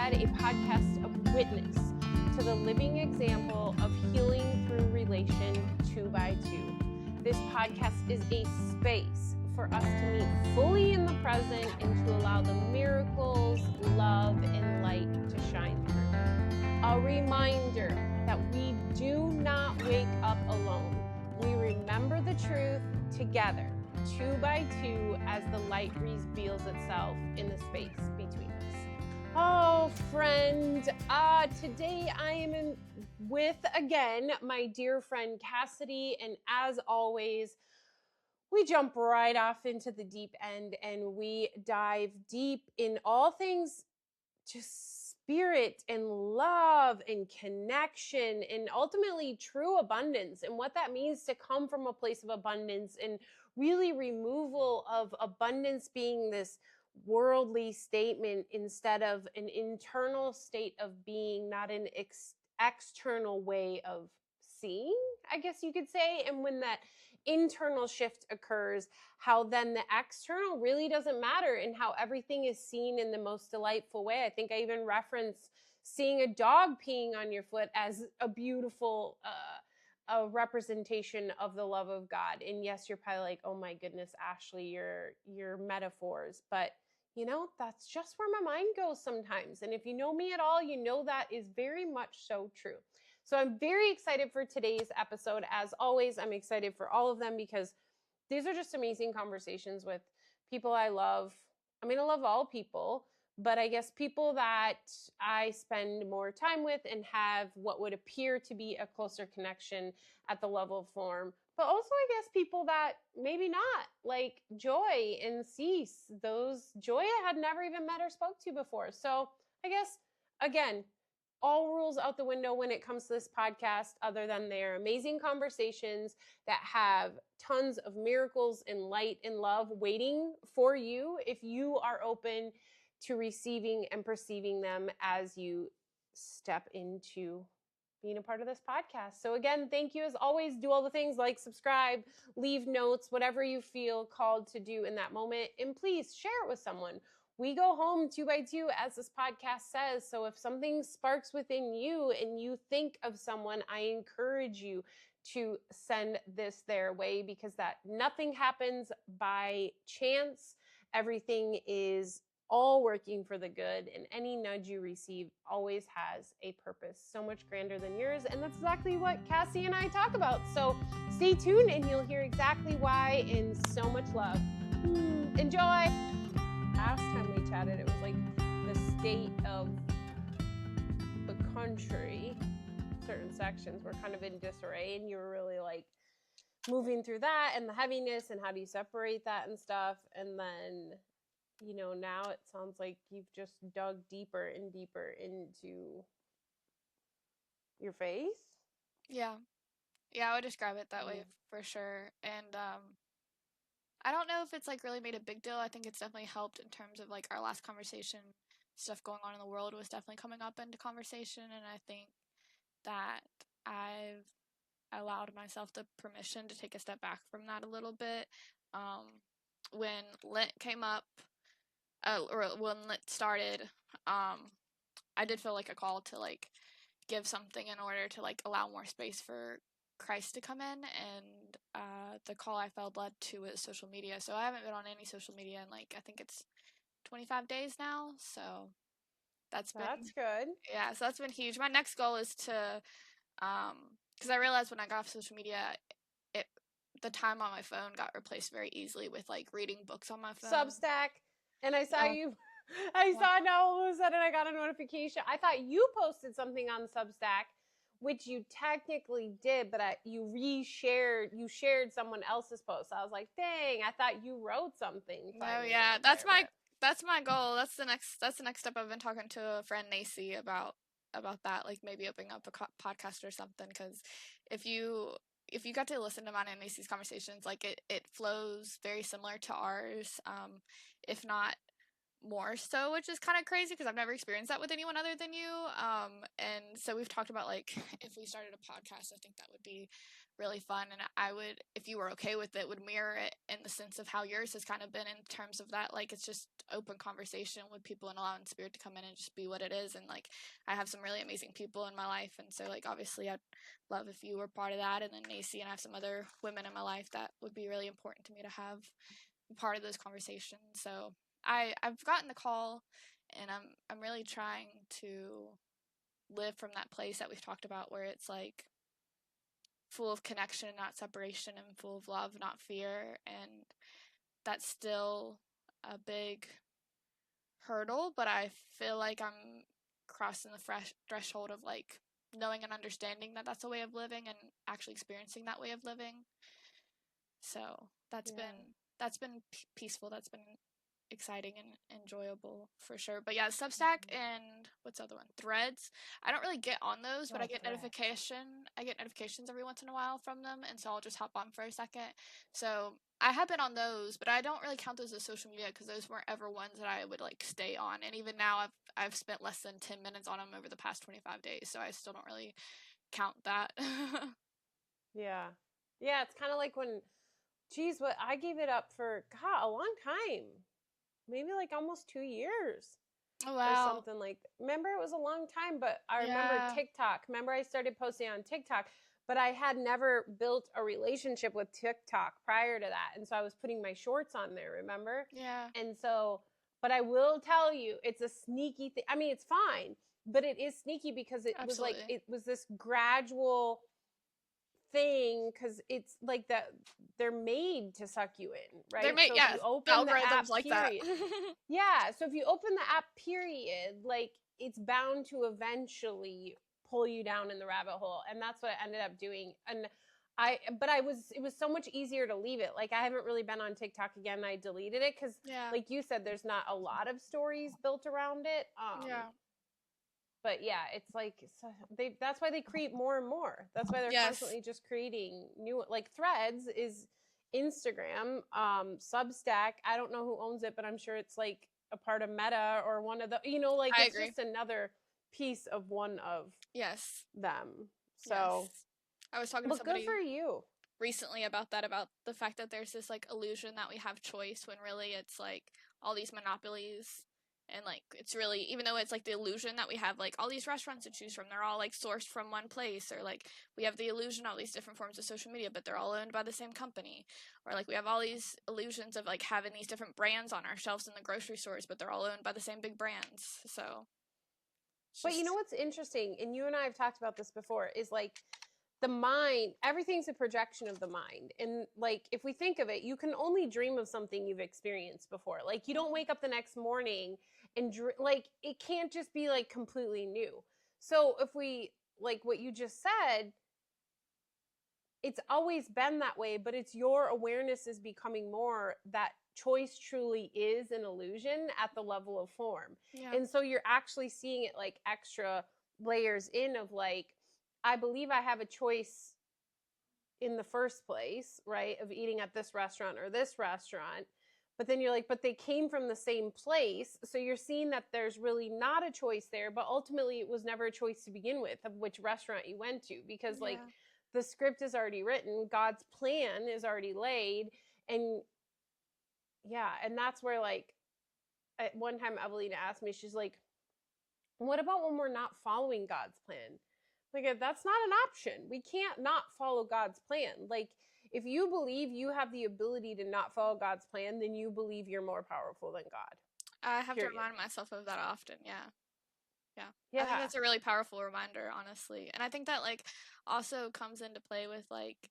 unscripted, a podcast of witness to the living example of healing through relation 2 by 2. This podcast is a space for us to meet fully in the present and to allow the miracles, love, and light to shine through. A reminder that we do not wake up alone. We remember the truth together, 2 by 2, as the light reveals itself in the space between us. Oh, friend, today I am with, again, my dear friend Kassidy, and as always, we jump right off into the deep end and we dive deep in all things just spirit and love and connection and ultimately true abundance and what that means to come from a place of abundance and really removal of abundance being this worldly statement instead of an internal state of being, not an external way of seeing, I guess you could say. And when that internal shift occurs, how then the external really doesn't matter and how everything is seen in the most delightful way. I think I even referenced seeing a dog peeing on your foot as a beautiful a representation of the love of God. And yes, you're probably like, oh my goodness, Ashley, your metaphors. But you know, that's just where my mind goes sometimes. And if you know me at all, you know that is very much so true. So I'm very excited for today's episode. As always, I'm excited for all of them because these are just amazing conversations with people I love. I mean, I love all people, but I guess people that I spend more time with and have what would appear to be a closer connection at the level of form. But also, I guess, people that maybe not, like Joy and Cease. Those Joy I had never even met or spoke to before. So I guess, again, all rules out the window when it comes to this podcast, other than their amazing conversations that have tons of miracles and light and love waiting for you if you are open to receiving and perceiving them as you step into being a part of this podcast. So again, thank you as always. Do all the things like subscribe, leave notes, whatever you feel called to do in that moment. And please share it with someone. We go home 2 by 2, as this podcast says. So if something sparks within you and you think of someone, I encourage you to send this their way, because that nothing happens by chance. Everything is all working for the good, and any nudge you receive always has a purpose so much grander than yours. And that's exactly what Cassie and I talk about. So stay tuned and you'll hear exactly why, in so much love. Enjoy. Last time we chatted, it was like the state of the country. Certain sections were kind of in disarray, and you were really like moving through that and the heaviness and how do you separate that and stuff. And then, you know, now it sounds like you've just dug deeper and deeper into your faith. Yeah, I would describe it that way for sure. And I don't know if it's like really made a big deal. I think it's definitely helped in terms of like our last conversation. Stuff going on in the world was definitely coming up into conversation, and I think that I've allowed myself the permission to take a step back from that a little bit. When Lent came up, or when Lent started, I did feel like a call to like give something in order to like allow more space for Christ to come in, and the call I felt led to was social media. So I haven't been on any social media in like, I think it's 25 days now. So that's good. Yeah, so that's been huge. My next goal is to, because I realized when I got off social media, the time on my phone got replaced very easily with like reading books on my phone. Substack. And I saw saw now all of a sudden I got a notification. I thought you posted something on Substack, which you technically did, but you shared someone else's post. I was like, dang, I thought you wrote something. No, yeah, that's my goal. That's the next step. I've been talking to a friend, Nacy, about that, like maybe opening up a podcast or something, because if you got to listen to mine and Nacy's conversations, like it flows very similar to ours, if not more so, which is kind of crazy because I've never experienced that with anyone other than you. And so we've talked about like if we started a podcast, I think that would be really fun, and I would, if you were okay with it, would mirror it in the sense of how yours has kind of been in terms of that, like, it's just open conversation with people and allowing spirit to come in and just be what it is. And like, I have some really amazing people in my life, and so like obviously I'd love if you were part of that. And then Macy, and I have some other women in my life that would be really important to me to have part of those conversations. So I've gotten the call, and I'm really trying to live from that place that we've talked about, where it's like full of connection, not separation, and full of love, not fear. And that's still a big hurdle, but I feel like I'm crossing the threshold of like knowing and understanding that that's a way of living and actually experiencing that way of living. So that's been peaceful. That's been exciting and enjoyable for sure. But yeah, Substack and what's the other one? Threads. I don't really get on those, but I get notifications every once in a while from them, and so I'll just hop on for a second. So I have been on those, but I don't really count those as social media because those weren't ever ones that I would like stay on. And even now, I've spent less than 10 minutes on them over the past 25 days, so I still don't really count that. Yeah. Yeah, it's kind of like when, geez, what I gave it up for, God, a long time. Maybe like almost 2 years. Oh, Or wow. something like that. Remember, it was a long time, but I remember TikTok. Remember, I started posting on TikTok, but I had never built a relationship with TikTok prior to that. And so I was putting my shorts on there, remember? Yeah. And so, but I will tell you, it's a sneaky thing. I mean, it's fine, but it is sneaky because it was like, it was this gradual thing, because it's like that they're made to suck you in, right? They're made, so yeah, if you open algorithms the app, like period, that. yeah, so if you open the app, period, like it's bound to eventually pull you down in the rabbit hole. And that's what I ended up doing. And it was so much easier to leave it. Like, I haven't really been on TikTok again. I deleted it because, like you said, there's not a lot of stories built around it. But yeah, it's like that's why they create more and more. That's why they're constantly just creating new, like Threads is Instagram, Substack. I don't know who owns it, but I'm sure it's like a part of Meta or one of the, like it's just another piece of one of them. So I was talking to somebody good for you recently about that, about the fact that there's this like illusion that we have choice, when really it's like all these monopolies. And like, it's really, even though it's like the illusion that we have like all these restaurants to choose from, they're all like sourced from one place. Or like, we have the illusion of all these different forms of social media, but they're all owned by the same company. Or like, we have all these illusions of like having these different brands on our shelves in the grocery stores, but they're all owned by the same big brands. So but you know what's interesting, and you and I have talked about this before, is like the mind, everything's a projection of the mind. And like, if we think of it, you can only dream of something you've experienced before. Like, you don't wake up the next morning and like, it can't just be like completely new. So if we, like what you just said, it's always been that way, but it's your awareness is becoming more that choice truly is an illusion at the level of form. And so you're actually seeing it like extra layers in of like, I believe I have a choice in the first place, right, of eating at this restaurant or this restaurant. But then you're like, but they came from the same place. So you're seeing that there's really not a choice there, but ultimately it was never a choice to begin with of which restaurant you went to, because like the script is already written, God's plan is already laid. And and that's where like at one time Evelina asked me, she's like, what about when we're not following God's plan? Like, that's not an option. We can't not follow God's plan. Like, if you believe you have the ability to not follow God's plan, then you believe you're more powerful than God. I have to remind myself of that often. I think that's a really powerful reminder, honestly. And I think that like also comes into play with like,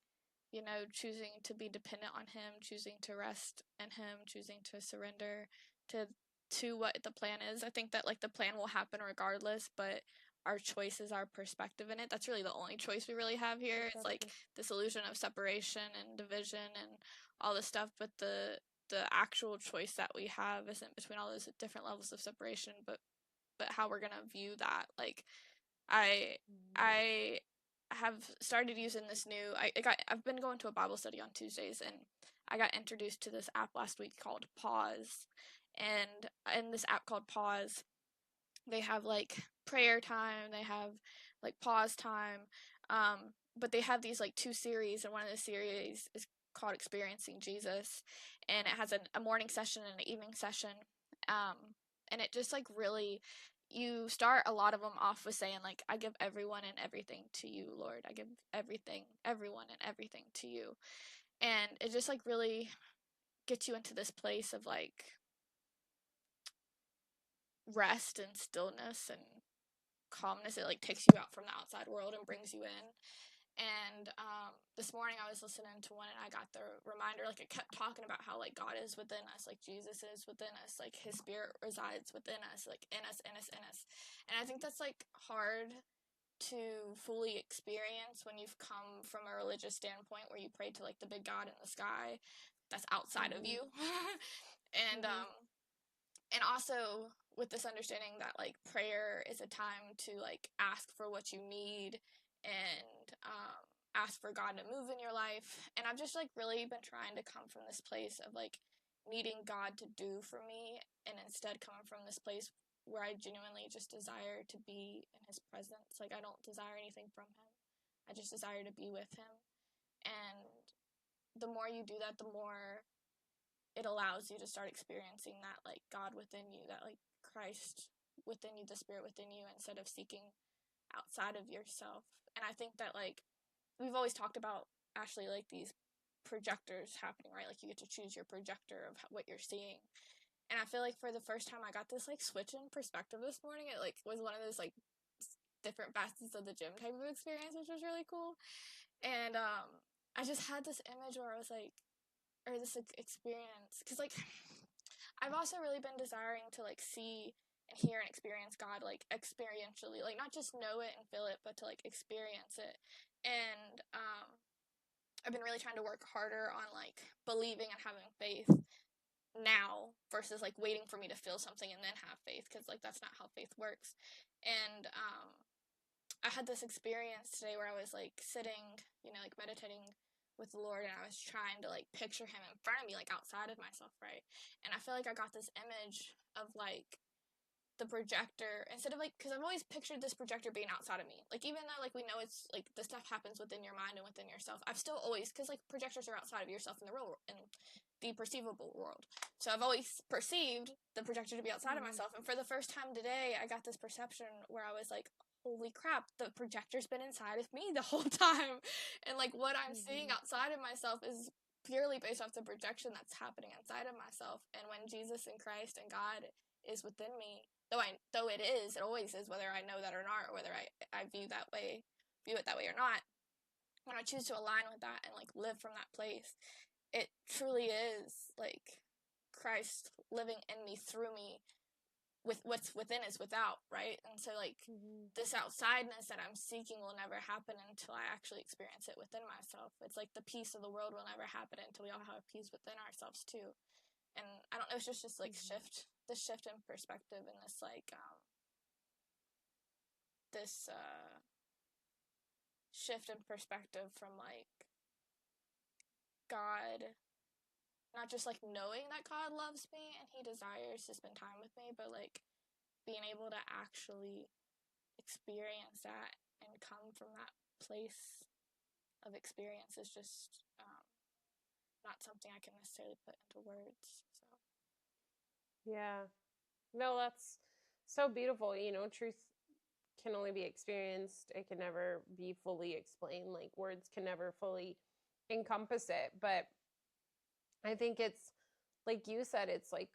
choosing to be dependent on him, choosing to rest in him, choosing to surrender to what the plan is. I think that like the plan will happen regardless, but our choice is our perspective in it. That's really the only choice we really have here. It's like this illusion of separation and division and all this stuff, but the actual choice that we have isn't between all those different levels of separation, but how we're gonna view that. Like, I have started using this new. I've been going to a Bible study on Tuesdays, and I got introduced to this app last week called Pause. And in this app called Pause, they have like prayer time, they have like pause time, but they have these like 2 series, and one of the series is called Experiencing Jesus, and it has a morning session and an evening session. And it just like really, you start a lot of them off with saying like, I give everyone and everything to you, Lord. I give everyone and everything to you. And it just like really gets you into this place of like rest and stillness and calmness. It like takes you out from the outside world and brings you in. And this morning I was listening to one, and I got the reminder, like it kept talking about how like God is within us, like Jesus is within us, like his spirit resides within us, like in us, in us, in us. And I think that's like hard to fully experience when you've come from a religious standpoint where you pray to like the big God in the sky that's outside of you. And and also with this understanding that like prayer is a time to like ask for what you need, and ask for God to move in your life. And I've just like really been trying to come from this place of like needing God to do for me, and instead coming from this place where I genuinely just desire to be in his presence. Like I don't desire anything from him, I just desire to be with him. And the more you do that, the more it allows you to start experiencing that like God within you, that like Christ within you, the spirit within you, instead of seeking outside of yourself. And I think that like we've always talked about, Ashley, like these projectors happening, right? Like you get to choose your projector of what you're seeing. And I feel like for the first time I got this like switch in perspective this morning. It like was one of those like different facets of the gym type of experience, which was really cool. And I just had this image where I was like, or this experience, because like I've also really been desiring to like see and hear and experience God like experientially, like not just know it and feel it, but to like experience it. And I've been really trying to work harder on like believing and having faith now versus like waiting for me to feel something and then have faith, because like that's not how faith works. And I had this experience today where I was like sitting, you know, like meditating with the Lord, and I was trying to like picture him in front of me, like outside of myself, right? And I feel like I got this image of like the projector, instead of like, because I've always pictured this projector being outside of me, like even though like we know it's like the stuff happens within your mind and within yourself, I've still always, because like projectors are outside of yourself in the real, in the perceivable world, so I've always perceived the projector to be outside of myself. And for the first time today, I got this perception where I was like, holy crap, the projector's been inside of me the whole time. And like what I'm seeing outside of myself is purely based off the projection that's happening inside of myself. And when Jesus and Christ and God is within me, though it always is, whether I know that or not, or whether I view it that way or not, when I choose to align with that and like live from that place, it truly is like Christ living in me, through me, with what's within is without, right? And so like this outsideness that I'm seeking will never happen until I actually experience it within myself. It's like the peace of the world will never happen until we all have peace within ourselves too. And I don't know, it's just like this shift in perspective, and this like this shift in perspective from like God, not just like knowing that God loves me and he desires to spend time with me, but like being able to actually experience that and come from that place of experience is just not something I can necessarily put into words. So Yeah. No, that's so beautiful. You know, truth can only be experienced. It can never be fully explained. Like words can never fully encompass it. But I think it's like you said, it's like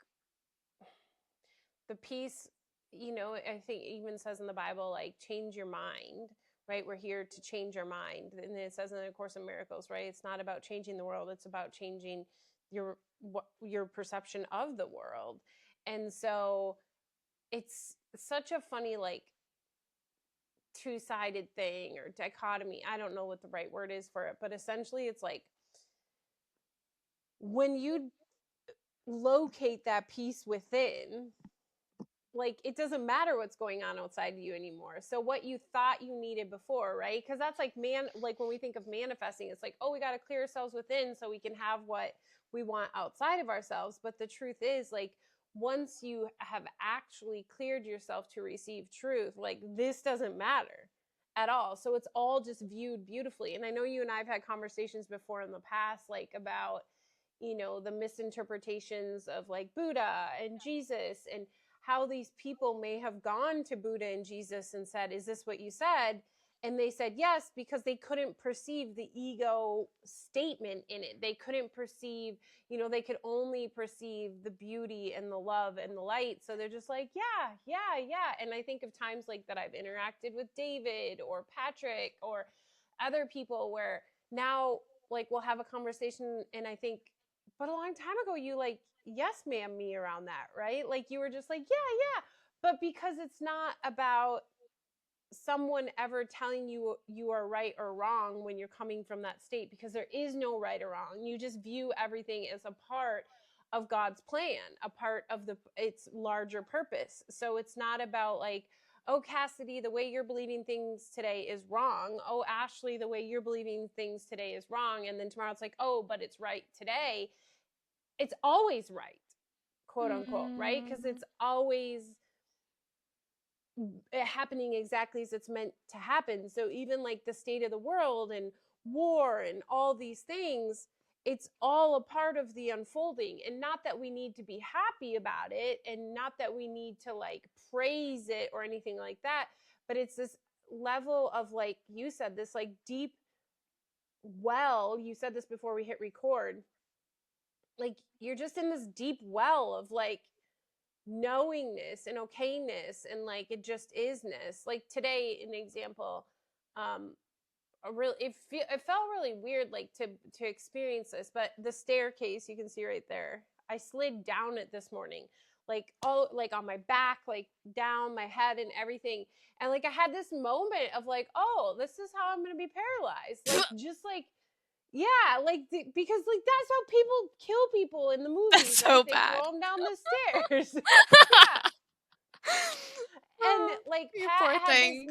the peace, you know, I think it even says in the Bible, like change your mind, right? We're here to change our mind. And it says in the Course in Miracles, right? It's not about changing the world. It's about changing your perception of the world. And so it's such a funny, like, two-sided thing or dichotomy. I don't know what the right word is for it, but essentially it's like when you locate that peace within, like it doesn't matter what's going on outside of you anymore. So what you thought you needed before, right? Because that's like like when we think of manifesting, it's like, oh, we got to clear ourselves within so we can have what we want outside of ourselves. But the truth is, like, once you have actually cleared yourself to receive truth, like this doesn't matter at all. So it's all just viewed beautifully. And I know you and I've had conversations before in the past, like about, you know, the misinterpretations of like Buddha and Jesus, and how these people may have gone to Buddha and Jesus and said, is this what you said? And they said yes, because they couldn't perceive the ego statement in it. They couldn't perceive, you know, they could only perceive the beauty and the love and the light. So they're just like, yeah. And I think of times like that I've interacted with David or Patrick or other people where now like we'll have a conversation and I think, but a long time ago you like, yes ma'am me around that, right? Like you were just like, yeah. But because it's not about someone ever telling you you are right or wrong when you're coming from that state, because there is no right or wrong. You just view everything as a part of God's plan, a part of its larger purpose. So it's not about like, oh, Kassidy, the way you're believing things today is wrong. Oh, Ashley, the way you're believing things today is wrong. And then tomorrow it's like, oh, but it's right today. It's always right, quote unquote, right? Because it's always happening exactly as it's meant to happen. So even like the state of the world and war and all these things, it's all a part of the unfolding. And not that we need to be happy about it, and not that we need to like praise it or anything like that, but it's this level of, like you said, this like deep well, you said this before we hit record, like you're just in this deep well of like knowingness and okayness, and like it just isness. Like today, an example, it felt really weird like to experience this, but the staircase you can see right there, I slid down it this morning, like all like on my back, like down my head and everything. And like I had this moment of like, oh, this is how I'm gonna be paralyzed, like just like, yeah, like because like that's how people kill people in the movies. That's right? so They bad. throw them down the stairs. Yeah. And like You Pat poor had thing.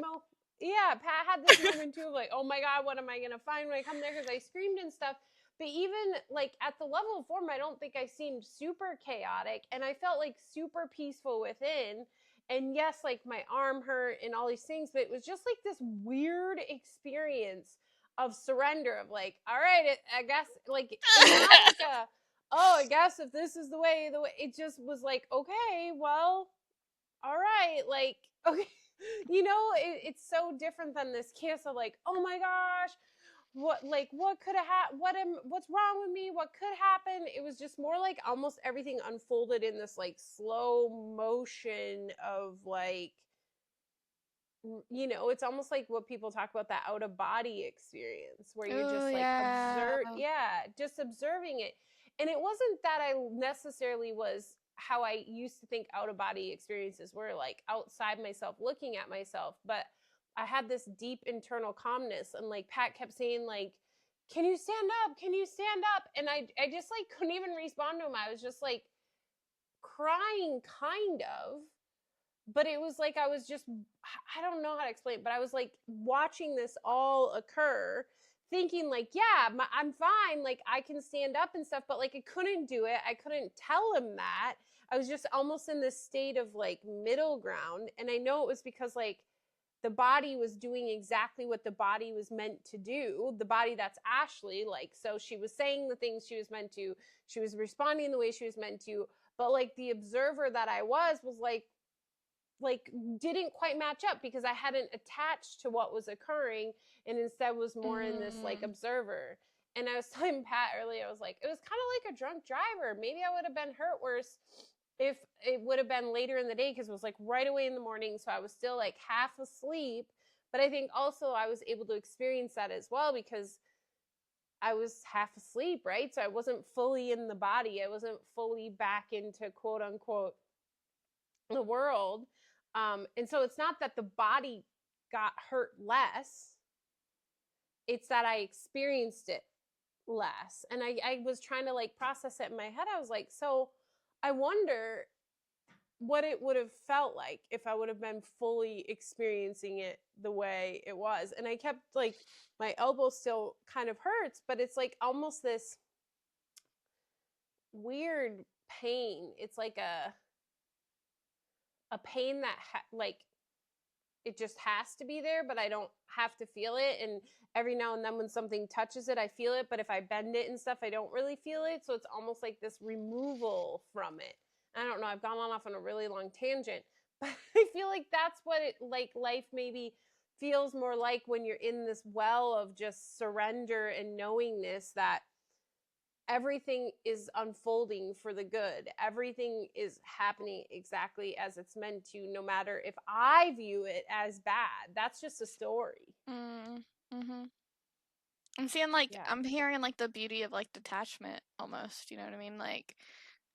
Pat had this moment too of like, oh my God, what am I gonna find when I come there? Because I screamed and stuff. But even like at the level of form, I don't think I seemed super chaotic, and I felt like super peaceful within. And yes, like my arm hurt and all these things, but it was just like this weird experience of surrender, of like, all right, I guess, like it's not like a, oh, I guess if this is the way, it just was like, okay, well, all right, like, okay, you know, it's so different than this kiss of like, oh my gosh, what could have happened, what's wrong with me, what could happen. It was just more like almost everything unfolded in this like slow motion of like, you know, it's almost like what people talk about, that out of body experience where you're just like just observing it. And it wasn't that I necessarily was how I used to think out of body experiences were, like outside myself looking at myself, but I had this deep internal calmness. And like Pat kept saying like, can you stand up, can you stand up? And I just like couldn't even respond to him. I was just like crying kind of, but it was like I was just, I don't know how to explain it, but I was like watching this all occur, thinking like, yeah, I'm fine, like I can stand up and stuff, but like I couldn't do it. I couldn't tell him that. I was just almost in this state of like middle ground. And I know it was because like the body was doing exactly what the body was meant to do. The body that's Ashley, like, so she was saying the things she was meant to, she was responding the way she was meant to, but like the observer that I was like didn't quite match up, because I hadn't attached to what was occurring, and instead was more in this like observer. And I was telling Pat earlier, I was like, it was kind of like a drunk driver. Maybe I would have been hurt worse if it would have been later in the day, because it was like right away in the morning, so I was still like half asleep. But I think also I was able to experience that as well, because I was half asleep, right? So I wasn't fully in the body. I wasn't fully back into quote unquote the world. And so it's not that the body got hurt less, it's that I experienced it less. And I was trying to like process it in my head. I was like, so I wonder what it would have felt like if I would have been fully experiencing it the way it was. And I kept like, my elbow still kind of hurts, but it's like almost this weird pain. It's like a pain that like it just has to be there, but I don't have to feel it. And every now and then when something touches it, I feel it. But if I bend it and stuff, I don't really feel it. So it's almost like this removal from it. I don't know. I've gone off on a really long tangent, but I feel like that's what it, like, life maybe feels more like when you're in this well of just surrender and knowingness that everything is unfolding for the good. Everything is happening exactly as it's meant to, no matter if I view it as bad. That's just a story. Mm-hmm. I'm seeing like Yeah. I'm hearing like the beauty of like detachment almost, you know what I mean? Like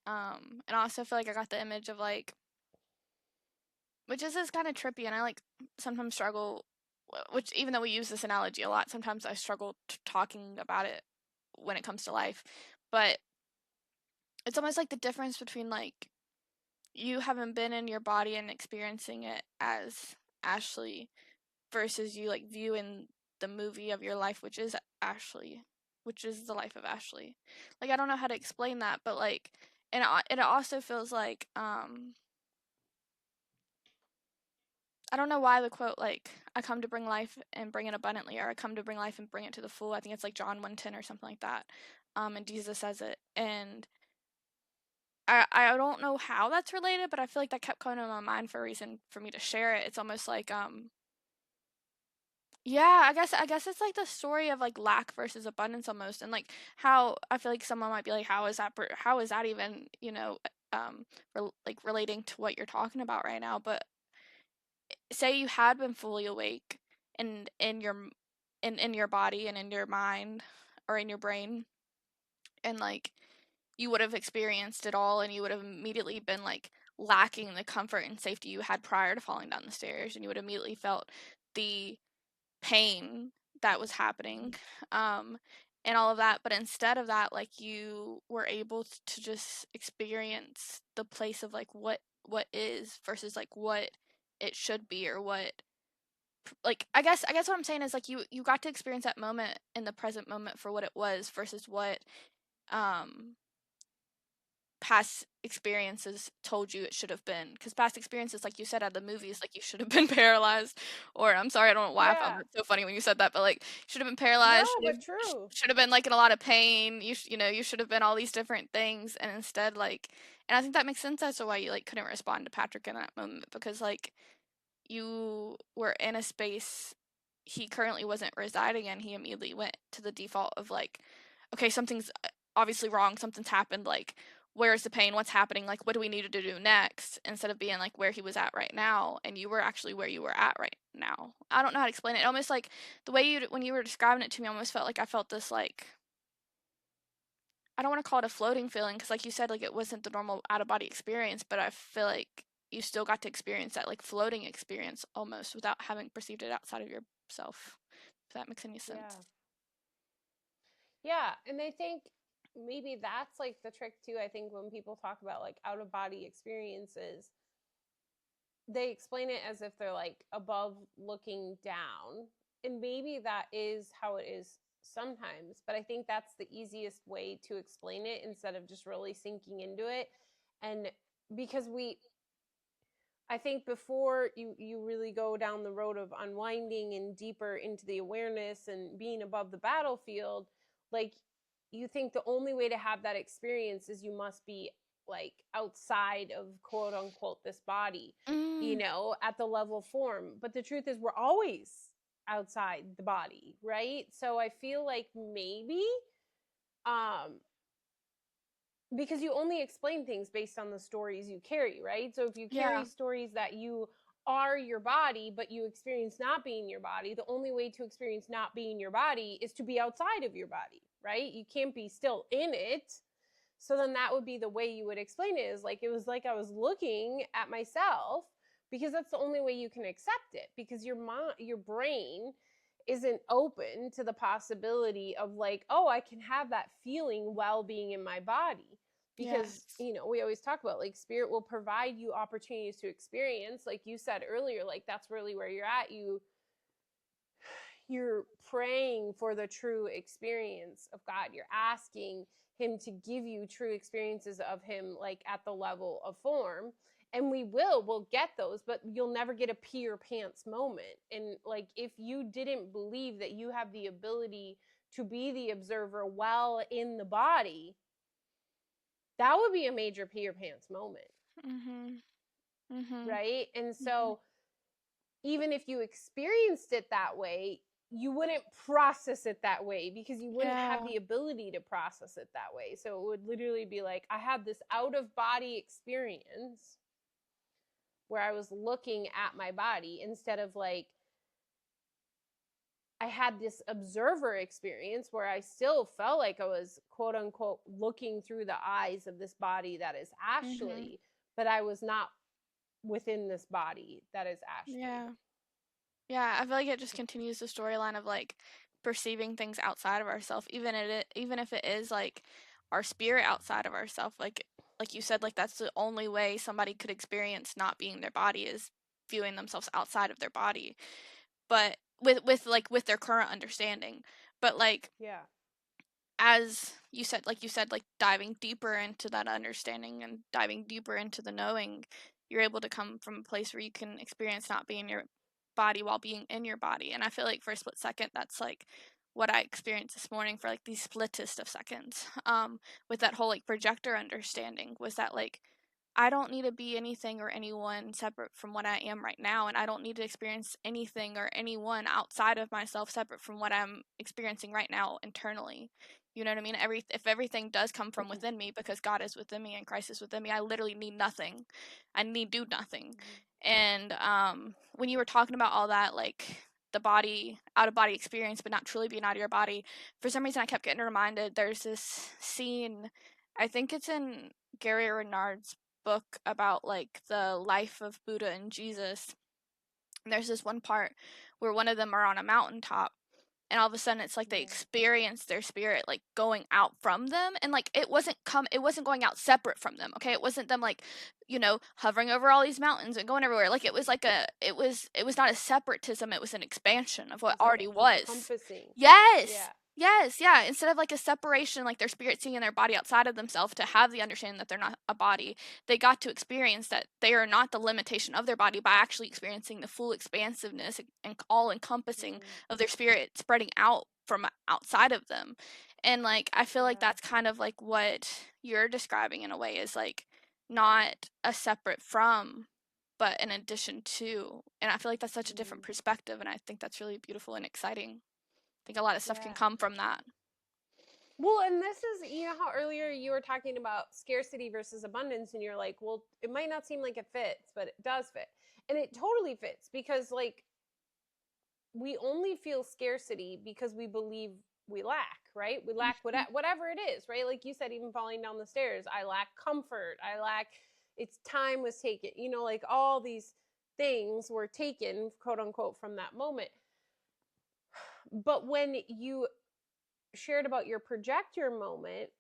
and I also feel like I got the image of like, which is kind of trippy, and I like sometimes struggle, which even though we use this analogy a lot, sometimes I struggle talking about it when it comes to life. But it's almost like the difference between like you having been in your body and experiencing it as Ashley versus you like viewing the movie of your life, which is Ashley, which is the life of Ashley. Like I don't know how to explain that, but like, and it also feels like I don't know why the quote like I come to bring life and bring it abundantly, or I come to bring life and bring it to the full. I think it's like John 1:10 or something like that. And Jesus says it, and I don't know how that's related, but I feel like that kept coming to my mind for a reason for me to share it. It's almost like yeah, I guess it's like the story of like lack versus abundance almost, and like how I feel like someone might be like, how is that how is that even, you know, like relating to what you're talking about right now? But say you had been fully awake in your in your body and in your mind or in your brain, and like you would have experienced it all, and you would have immediately been like lacking the comfort and safety you had prior to falling down the stairs, and you would have immediately felt the pain that was happening, um and all of that. But instead of that, like you were able to just experience the place of like what is versus like what it should be, or what, like I guess what I'm saying is like you got to experience that moment in the present moment for what it was versus what um past experiences told you it should have been. Because past experiences, like you said at the movies, like you should have been paralyzed, or I'm sorry, I don't know why I found Yeah. that so funny when you said that, but like should have been No, paralyzed, but true. should have been like in a lot of pain, you know, you should have been all these different things, and instead like, and I think that makes sense as to why you like couldn't respond to Patrick in that moment, because like you were in a space he currently wasn't residing in. He immediately went to the default of like, okay, something's obviously wrong, something's happened, like where's the pain, what's happening, like what do we need to do next, instead of being like where he was at right now, and you were actually where you were at right now. I don't know how to explain it. Almost like the way you, when you were describing it to me, I almost felt like I felt this like, I don't want to call it a floating feeling, because like you said, like it wasn't the normal out of body experience, but I feel like you still got to experience that like floating experience almost without having perceived it outside of yourself, if that makes any sense. Yeah. Yeah. And I think maybe that's like the trick too. I think when people talk about like out of body experiences, they explain it as if they're like above looking down. And maybe that is how it is sometimes, but I think that's the easiest way to explain it instead of just really sinking into it. And because I think before you really go down the road of unwinding and deeper into the awareness and being above the battlefield, like you think the only way to have that experience is you must be like outside of quote unquote this body, Mm, at the level form. But the truth is we're always outside the body, right? So I feel like maybe um because you only explain things based on the stories you carry, right? So if you yeah, carry stories that you are your body, but you experience not being your body, the only way to experience not being your body is to be outside of your body, right? You can't be still in it. So then that would be the way you would explain it, is like it was like I was looking at myself, because that's the only way you can accept it, because your brain isn't open to the possibility of like, oh, I can have that feeling while being in my body. Because yes, we always talk about like spirit will provide you opportunities to experience, like you said earlier, like that's really where you're at. You're praying for the true experience of God. You're asking him to give you true experiences of him, like at the level of form. And we'll get those, but you'll never get a pee your pants moment. And like, if you didn't believe that you have the ability to be the observer while in the body, that would be a major pee your pants moment. Right? And so even if you experienced it that way, you wouldn't process it that way because you wouldn't have the ability to process it that way. So it would literally be like, I had this out of body experience where I was looking at my body, instead of like, I had this observer experience where I still felt like I was, quote unquote, looking through the eyes of this body that is Ashley, but I was not within this body that is Ashley. Yeah, I feel like it just continues the storyline of like perceiving things outside of ourselves, even if it is like our spirit outside of ourselves. Like you said, like that's the only way somebody could experience not being their body, is viewing themselves outside of their body. But with their current understanding. But like, as you said, like diving deeper into that understanding and diving deeper into the knowing, you're able to come from a place where you can experience not being your body while being in your body. And I feel like for a split second, that's like what I experienced this morning, for like these splittest of seconds, with that whole like projector understanding, was that like, I don't need to be anything or anyone separate from what I am right now, and I don't need to experience anything or anyone outside of myself separate from what I'm experiencing right now internally. You know what I mean? If everything does come from within me, because God is within me and Christ is within me, I literally need nothing. I need do nothing. And when you were talking about all that, like the body, out of body experience, but not truly being out of your body, for some reason I kept getting reminded. There's this scene, I think it's in Gary Renard's book about like the life of Buddha and Jesus. And there's this one part where one of them are on a mountaintop, and all of a sudden it's like they experience their spirit like going out from them, and like it wasn't going out separate from them. Okay, it wasn't them like, hovering over all these mountains and going everywhere. Like it was not a separatism, it was an expansion of what already was. Encompassing. Yes, yeah. Instead of like a separation, like their spirit seeing their body outside of themselves, to have the understanding that they're not a body, they got to experience that they are not the limitation of their body, by actually experiencing the full expansiveness and all encompassing of their spirit spreading out from outside of them. And like, I feel like that's kind of like what you're describing in a way, is like not a separate from, but an addition to. And I feel like that's such a different perspective, and I think that's really beautiful and exciting. I think a lot of stuff can come from that. Well, and this is, how earlier you were talking about scarcity versus abundance, and you're like, well, it might not seem like it fits, but it does fit. And it totally fits, because like, we only feel scarcity because we believe we lack, right? We lack whatever it is, right? Like you said, even falling down the stairs, I lack comfort. I lack, it's time was taken, like all these things were taken, quote unquote, from that moment. But when you shared about your projector moment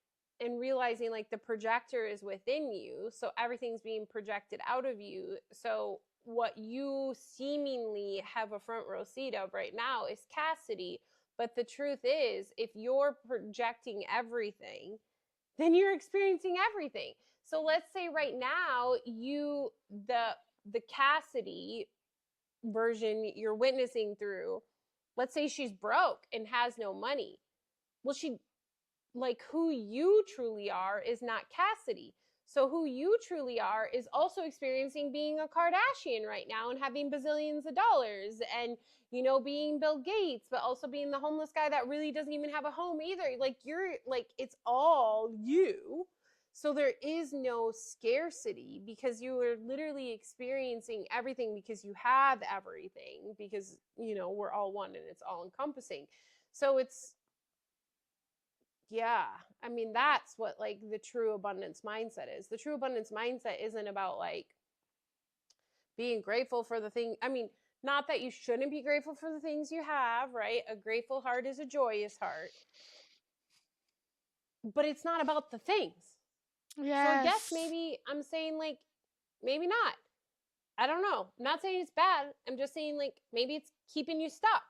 and realizing like the projector is within you, so everything's being projected out of you. So what you seemingly have a front row seat of right now is Kassidy. But the truth is, if you're projecting everything, then you're experiencing everything. So let's say right now, the Kassidy version you're witnessing through, let's say she's broke and has no money. Well, who you truly are is not Kassidy. So who you truly are is also experiencing being a Kardashian right now and having bazillions of dollars, and, being Bill Gates, but also being the homeless guy that really doesn't even have a home either. Like, you're like, it's all you. So there is no scarcity, because you are literally experiencing everything, because you have everything, because, we're all one and it's all encompassing. So I mean, that's what like the true abundance mindset is. The true abundance mindset isn't about like being grateful for the thing. I mean, not that you shouldn't be grateful for the things you have, right? A grateful heart is a joyous heart. But it's not about the things. Yes. So I guess maybe I'm saying like, maybe not. I don't know. I'm not saying it's bad. I'm just saying like, maybe it's keeping you stuck.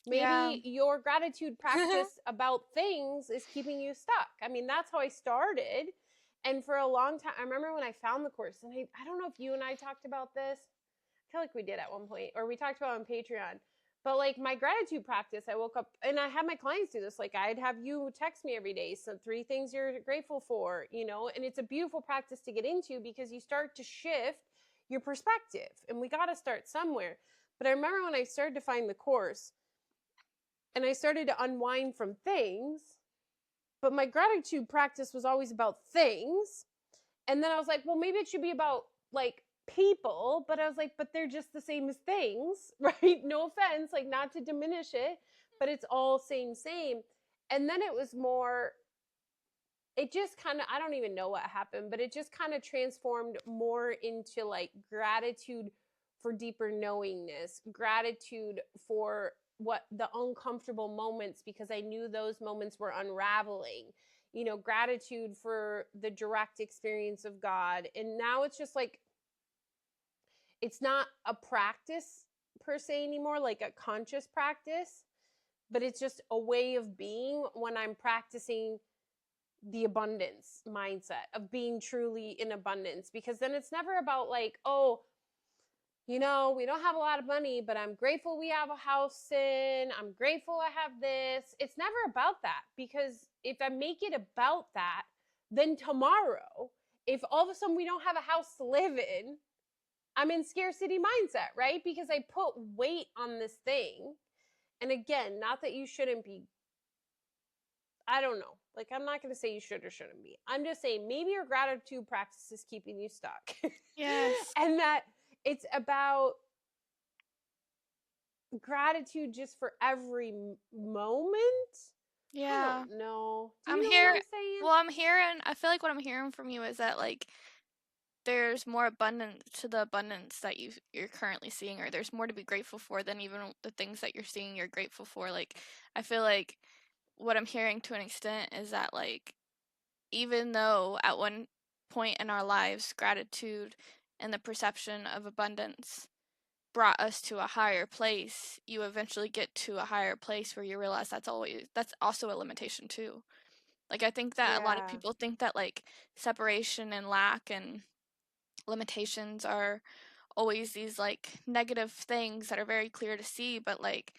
Maybe your gratitude practice about things is keeping you stuck. I mean, that's how I started. And for a long time, I remember when I found the course, and I don't know if you and I talked about this. I feel like we did at one point, or we talked about it on Patreon. But like my gratitude practice, I woke up and I had my clients do this. Like I'd have you text me every day, so 3 things you're grateful for, and it's a beautiful practice to get into because you start to shift your perspective, and we got to start somewhere. But I remember when I started to find the course and I started to unwind from things, but my gratitude practice was always about things. And then I was like, well, maybe it should be about like people, but I was like, but they're just the same as things, right? No offense, like not to diminish it, but it's all same. And then it was more, it just kind of, I don't even know what happened, but it just kind of transformed more into like gratitude for deeper knowingness, gratitude for what the uncomfortable moments, because I knew those moments were unraveling, gratitude for the direct experience of God. And now it's just like, it's not a practice per se anymore, like a conscious practice, but it's just a way of being when I'm practicing the abundance mindset of being truly in abundance. Because then it's never about like, oh, we don't have a lot of money, but I'm grateful we have a house and I'm grateful I have this. It's never about that, because if I make it about that, then tomorrow, if all of a sudden we don't have a house to live in, I'm in scarcity mindset, right? Because I put weight on this thing. And again, not that you shouldn't be, I don't know. Like, I'm not going to say you should or shouldn't be. I'm just saying maybe your gratitude practice is keeping you stuck. Yes. And that it's about gratitude just for every moment. Yeah. I don't know. Do I'm you know here. what I'm saying? Well, I feel like what I'm hearing from you is that like there's more abundance to the abundance that you're currently seeing, or there's more to be grateful for than even the things that you're seeing you're grateful for. Like I feel like what I'm hearing to an extent is that like even though at one point in our lives gratitude and the perception of abundance brought us to a higher place, you eventually get to a higher place where you realize that's also a limitation too. Like I think that a lot of Yeah. people think that like separation and lack and limitations are always these like negative things that are very clear to see, but like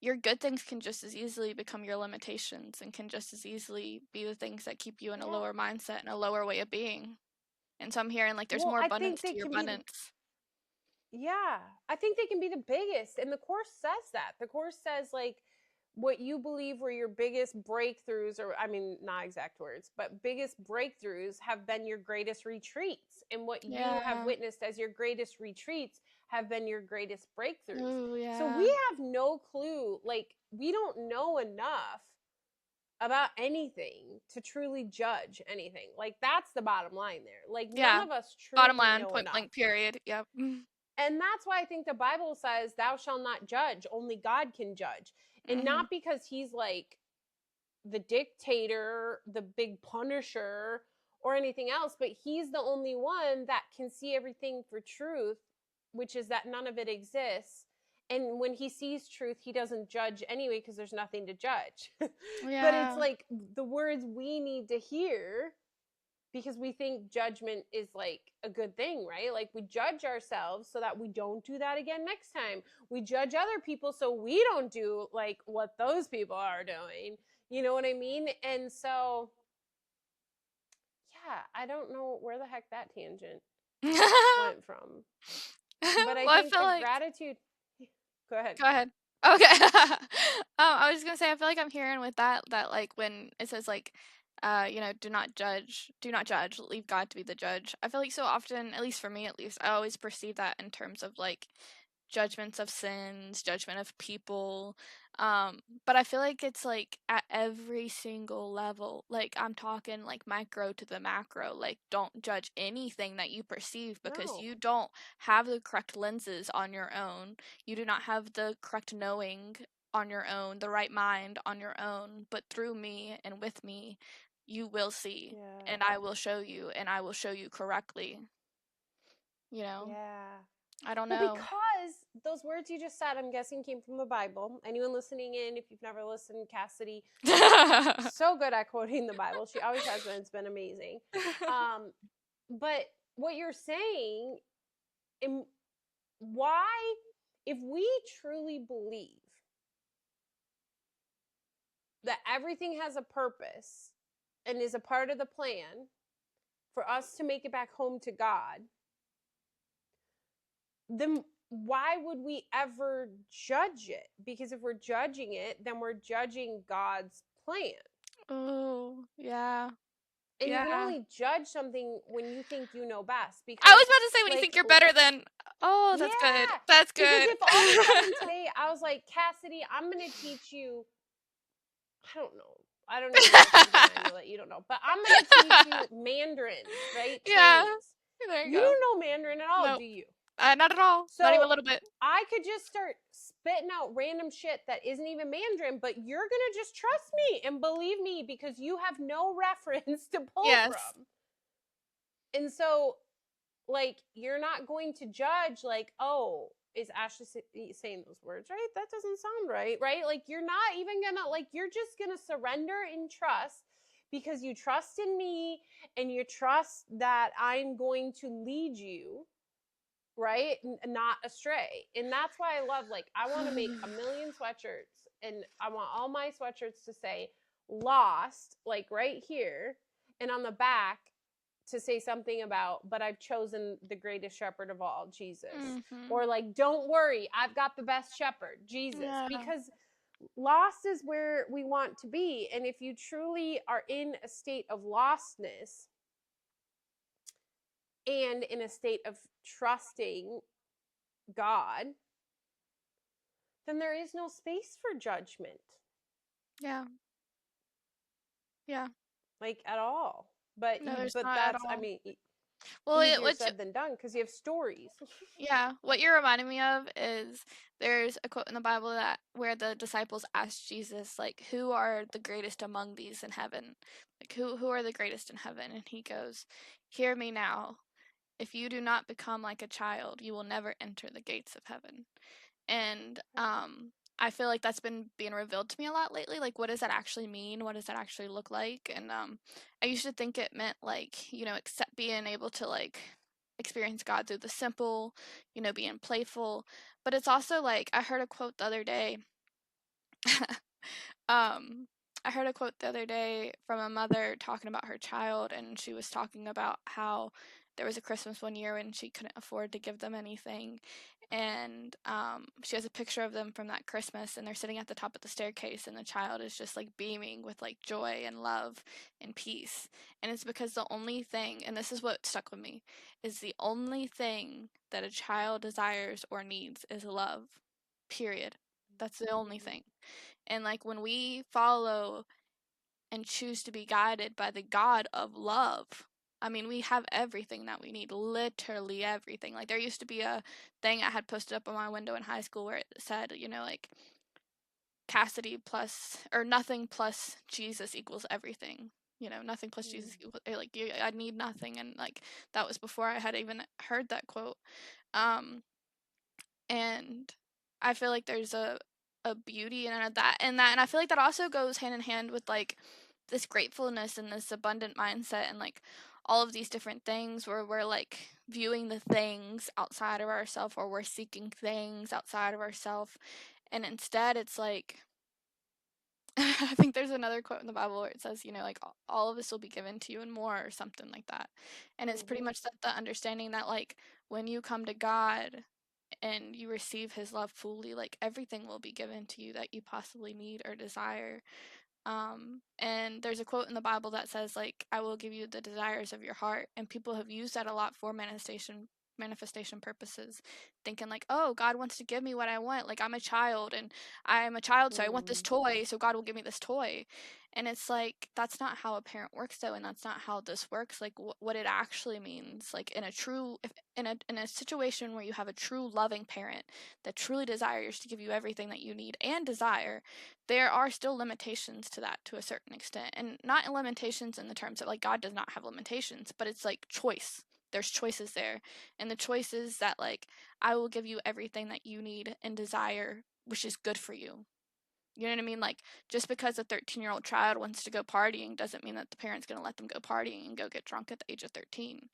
your good things can just as easily become your limitations and can just as easily be the things that keep you in a Yeah. lower mindset and a lower way of being. And so I'm hearing like there's Well, more I think abundance they to your can be the abundance. Yeah, I think they can be the biggest. And the course says that. The course says, like, what you believe were your biggest breakthroughs, or I mean, not exact words, but biggest breakthroughs have been your greatest retreats. And what you have Yeah. witnessed as your greatest retreats have been your greatest breakthroughs. Ooh, So yeah. we have no clue. Like, we don't know enough about anything to truly judge anything. Like, that's the bottom line there. Like, none Yeah. of us Bottom truly line, know point enough. blank, period. Yep. And that's why I think the Bible says, thou shalt not judge, only God can judge. And Mm-hmm. not because he's like the dictator, the big punisher, or anything else, but he's the only one that can see everything for truth, which is that none of it exists. And when he sees truth, he doesn't judge anyway because there's nothing to judge. But it's Yeah. like the words we need to hear, because we think judgment is like a good thing, right? Like we judge ourselves so that we don't do that again next time. We judge other people so we don't do like what those people are doing. You know what I mean? And so, yeah, I don't know where the heck that tangent went from. But I Well, I think feel the like. gratitude. Go ahead. Go ahead. Okay. I was gonna say I feel like I'm hearing with that like when it says like, do not judge, leave God to be the judge. I feel like so often, at least for me, at least, I always perceive that in terms of like judgments of sins, judgment of people. But I feel like it's like at every single level. Like I'm talking like micro to the macro. Like don't judge anything that you perceive because No. you don't have the correct lenses on your own. You do not have the correct knowing on your own, the right mind on your own, but through me and with me, you will see Yeah. and I will show you and I will show you correctly. You know? Yeah. I don't Well, know. because those words you just said, I'm guessing, came from the Bible. Anyone listening in, if you've never listened, Kassidy, so good at quoting the Bible. She always has been. It's been amazing. But what you're saying, and why, if we truly believe that everything has a purpose and is a part of the plan for us to make it back home to God, then why would we ever judge it? Because if we're judging it, then we're judging God's plan. Oh, yeah. And you can Yeah. only judge something when you think you know best. Because I was about to say when you like, think you're better than. Oh, that's good. yeah. That's Because good. if all of a sudden today I was like, Kassidy, I'm going to teach you, I don't know. I don't even know something I know that you don't know. But I'm going to teach you Mandarin, right? Yeah. Chinese. There you You go. don't know Mandarin at all, Nope. do you? Not at all. Not even So a little bit. I could just start spitting out random shit that isn't even Mandarin, but you're going to just trust me and believe me because you have no reference to pull Yes. from. And so, like, you're not going to judge, like, oh, is Ashley saying those words right? That doesn't sound right, right? Like, you're not even going to, like, you're just going to surrender and trust because you trust in me and you trust that I'm going to lead you, right? Not astray. And that's why I love, like, I want to make a million sweatshirts and I want all my sweatshirts to say lost, like right here, and on the back to say something about, but I've chosen the greatest shepherd of all, Jesus. Mm-hmm. Or like, don't worry, I've got the best shepherd, Jesus. Yeah. Because lost is where we want to be. And if you truly are in a state of lostness and in a state of trusting God, then there is no space for judgment. Yeah. Yeah. Like at all. But No, there's but not at that's, I all. mean, Well, easier said than done because you have stories. yeah, what you're reminding me of is there's a quote in the Bible that where the disciples asked Jesus, like, who are the greatest among these in heaven? Like, who are the greatest in heaven? And he goes, hear me now. If you do not become like a child, you will never enter the gates of heaven. And I feel like that's been being revealed to me a lot lately. Like, what does that actually mean? What does that actually look like? And I used to think it meant, like, you know, accept being able to, like, experience God through the simple, you know, being playful. But it's also like, I heard a quote the other day. I heard a quote the other day from a mother talking about her child, and she was talking about how there was a Christmas one year when she couldn't afford to give them anything, and she has a picture of them from that Christmas, and they're sitting at the top of the staircase, and the child is just like beaming with like joy and love and peace, and it's because the only thing, and this is what stuck with me, is the only thing that a child desires or needs is love, period. That's the only thing. And like when we follow and choose to be guided by the God of love, I mean, we have everything that we need, literally everything. Like there used to be a thing I had posted up on my window in high school where it said, you know, like Kassidy plus or nothing plus Jesus equals everything. You know, nothing plus Jesus equals, like I need nothing, and like that was before I had even heard that quote. And I feel like there's a beauty in that, and I feel like that also goes hand in hand with like this gratefulness and this abundant mindset and like all of these different things where we're like viewing the things outside of ourselves, or we're seeking things outside of ourselves, and instead it's like I think there's another quote in the Bible where it says, you know, like all of this will be given to you and more, or something like that. And it's pretty much the understanding that like when you come to God and you receive his love fully, like everything will be given to you that you possibly need or desire. And there's a quote in the Bible that says, like, I will give you the desires of your heart. And people have used that a lot for manifestation purposes, thinking like, oh, God wants to give me what I want. Like I'm a child and I'm a child, so I want this toy, so God will give me this toy. And it's like, that's not how a parent works though, and that's not how this works. Like what it actually means, like in a true, if, in a situation where you have a true loving parent that truly desires to give you everything that you need and desire, there are still limitations to that to a certain extent, and not limitations in the terms that like God does not have limitations, but it's like choice. there's choices there. And the choice is that, like, I will give you everything that you need and desire, which is good for you. You know what I mean? Like, just because a 13-year-old child wants to go partying doesn't mean that the parent's going to let them go partying and go get drunk at the age of 13.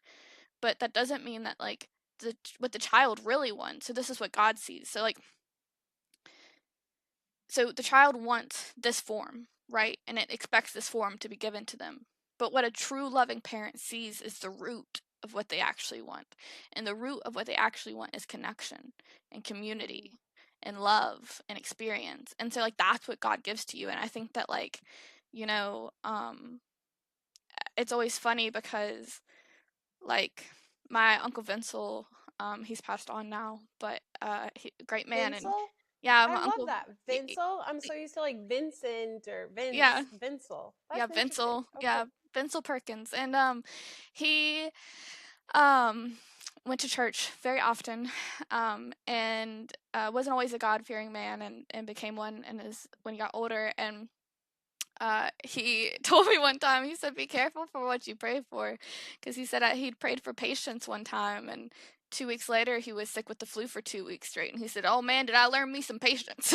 But that doesn't mean that, like, what the child really wants. So this is what God sees. So, like, so the child wants this form, right? And it expects this form to be given to them. But what a true loving parent sees is the root of what they actually want. And the root of what they actually want is connection and community and love and experience. And so, like, that's what God gives to you. And I think that, like, you know, it's always funny because, like, my Uncle Vincel, he's passed on now, but great man. And Vincel? yeah, I my love uncle, that. Vincel? I'm so used to like Vincent or Vince. yeah, Vincel. yeah, That's interesting. Vincel, Okay. yeah, Vincel Perkins. And he um went to church very often, and wasn't always a God-fearing man, and became one in his when he got older. And he told me one time, he said, be careful for what you pray for, because he said he'd prayed for patience one time, and 2 weeks later he was sick with the flu for 2 weeks straight, and he said, oh man, did I learn me some patience.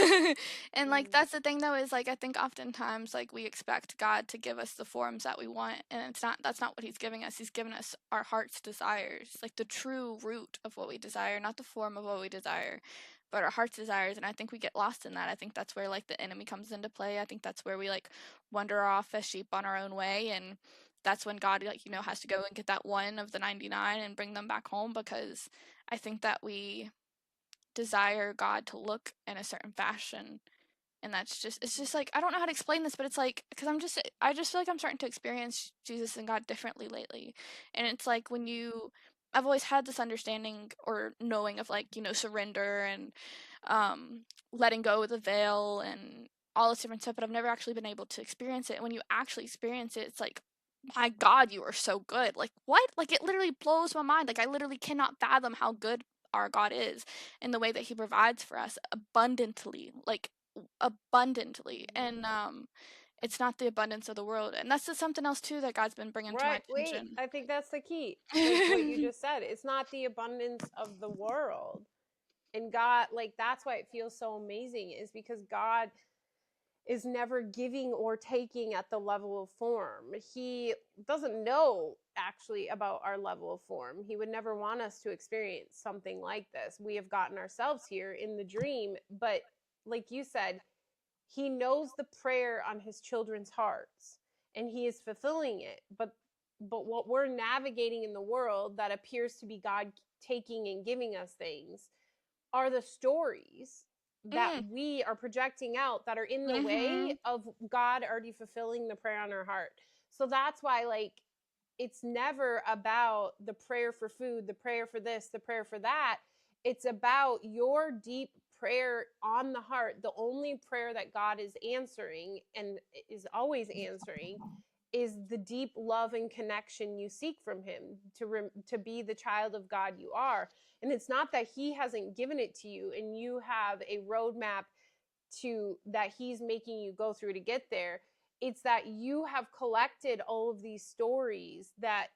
And, like, that's the thing though, is, like, I think oftentimes, like, we expect God to give us the forms that we want, and that's not what he's giving us. He's given us our heart's desires, like the true root of what we desire, not the form of what we desire, but our heart's desires. And I think we get lost in that. I think that's where, like, the enemy comes into play. I think that's where we, like, wander off as sheep on our own way, and that's when God, like, has to go and get that one of the 99 and bring them back home, because I think that we desire God to look in a certain fashion. And it's just like, I don't know how to explain this, but it's like, because I just feel like I'm starting to experience Jesus and God differently lately. And it's like, I've always had this understanding or knowing of, like, surrender and letting go of the veil and all this different stuff, but I've never actually been able to experience it. And when you actually experience it, it's like, my God, you are so good. Like, what? Like, it literally blows my mind. Like, I literally cannot fathom how good our God is in the way that he provides for us abundantly. Like, abundantly. And it's not the abundance of the world. And that's just something else too that God's been bringing to my Right. Wait, attention. I think that's the key. Like what you just said. It's not the abundance of the world. And God, like, that's why it feels so amazing, is because God is never giving or taking at the level of form. He doesn't know actually about our level of form. He would never want us to experience something like this. We have gotten ourselves here in the dream, but like you said, he knows the prayer on his children's hearts and he is fulfilling it. But what we're navigating in the world that appears to be God taking and giving us things are the stories that Mm, we are projecting out that are in the way mm-hmm. of God already fulfilling the prayer on our heart. So that's why, like, it's never about the prayer for food, the prayer for this, the prayer for that. It's about your deep prayer on the heart. The only prayer that God is answering and is always answering is the deep love and connection you seek from him to be the child of God you are. And it's not that he hasn't given it to you and you have a roadmap to that he's making you go through to get there. It's that you have collected all of these stories that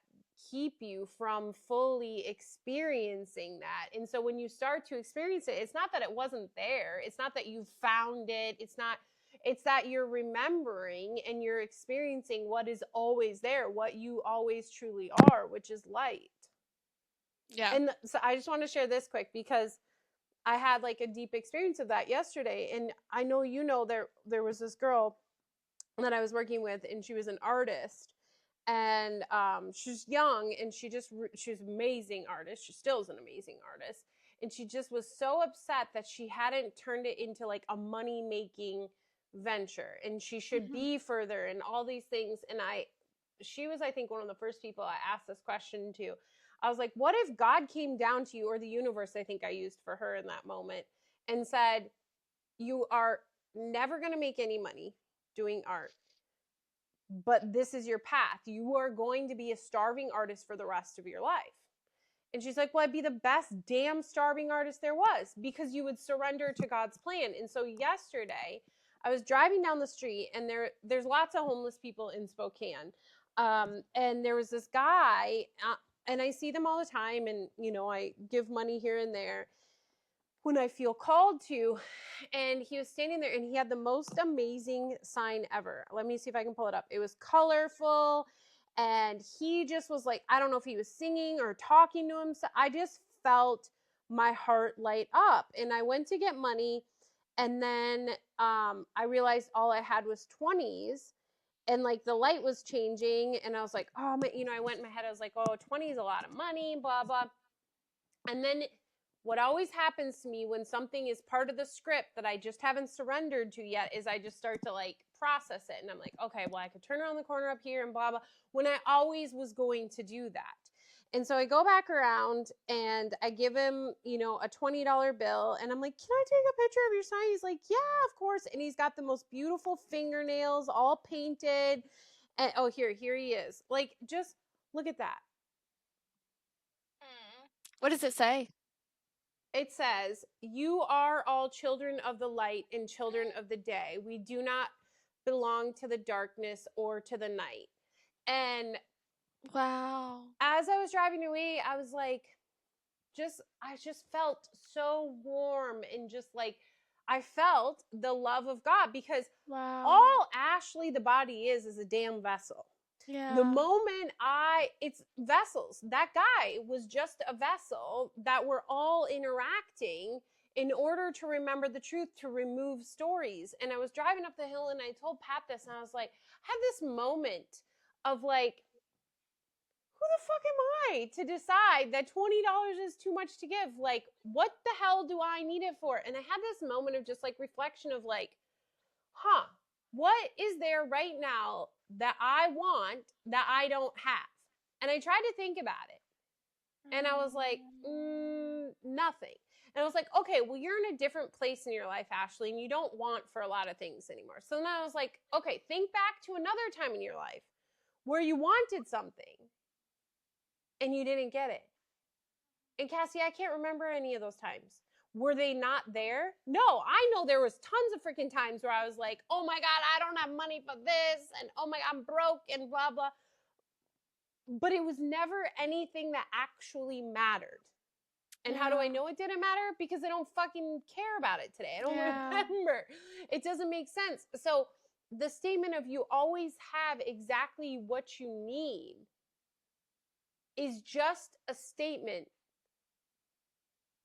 keep you from fully experiencing that. And so when you start to experience it, it's not that it wasn't there. It's not that you found it. It's that you're remembering and you're experiencing what is always there, what you always truly are, which is light. Yeah. And so I just want to share this quick because I had like a deep experience of that yesterday. And I know there was this girl that I was working with, and she was an artist, and she's young, and she's an amazing artist. She still is an amazing artist, and she just was so upset that she hadn't turned it into like a money making venture, and she should Mm-hmm. be further, and all these things. And she was, I think, one of the first people I asked this question to. I was like, what if God came down to you, or the universe, I think I used for her in that moment, and said, you are never going to make any money doing art, but this is your path. You are going to be a starving artist for the rest of your life. And she's like, well, I'd be the best damn starving artist there was, because you would surrender to God's plan. And so yesterday I was driving down the street, and there's lots of homeless people in Spokane. And there was this guy and I see them all the time, and I give money here and there when I feel called to. And he was standing there, and he had the most amazing sign ever. Let me see if I can pull it up. It was colorful, and he just was like, I don't know if he was singing or talking to himself. I just felt my heart light up, and I went to get money, and then I realized all I had was 20s, and like the light was changing, and I was like, oh my, I went in my head, I was like, oh, 20 is a lot of money, blah blah. And then what always happens to me when something is part of the script that I just haven't surrendered to yet is I just start to like process it, and I'm like, okay, well, I could turn around the corner up here and blah blah, when I always was going to do that. And so I go back around and I give him, a $20 bill, and I'm like, can I take a picture of your sign? He's like, yeah, of course. And he's got the most beautiful fingernails, all painted. And oh, here he is. Like, just look at that. What does it say? It says, you are all children of the light and children of the day. We do not belong to the darkness or to the night. And wow, as I was driving away, I was like, I just felt so warm, and just like, I felt the love of God, because all Ashley, the body is a damn vessel. Yeah. The moment it's vessels. That guy was just a vessel that we're all interacting in order to remember the truth, to remove stories. And I was driving up the hill, and I told Pat this, and I was like, I had this moment of like, who the fuck am I to decide that $20 is too much to give? Like, what the hell do I need it for? And I had this moment of just like reflection of like, what is there right now that I want that I don't have? And I tried to think about it, and I was like, nothing. And I was like, okay, well, you're in a different place in your life, Ashley, and you don't want for a lot of things anymore. So then I was like, okay, think back to another time in your life where you wanted something and you didn't get it. And Cassie, I can't remember any of those times. Were they not there? No, I know there was tons of freaking times where I was like, oh my God, I don't have money for this, and oh my God, I'm broke, and blah, blah. But it was never anything that actually mattered. And how do I know it didn't matter? Because I don't fucking care about it today. I don't remember. It doesn't make sense. So the statement of you always have exactly what you need is just a statement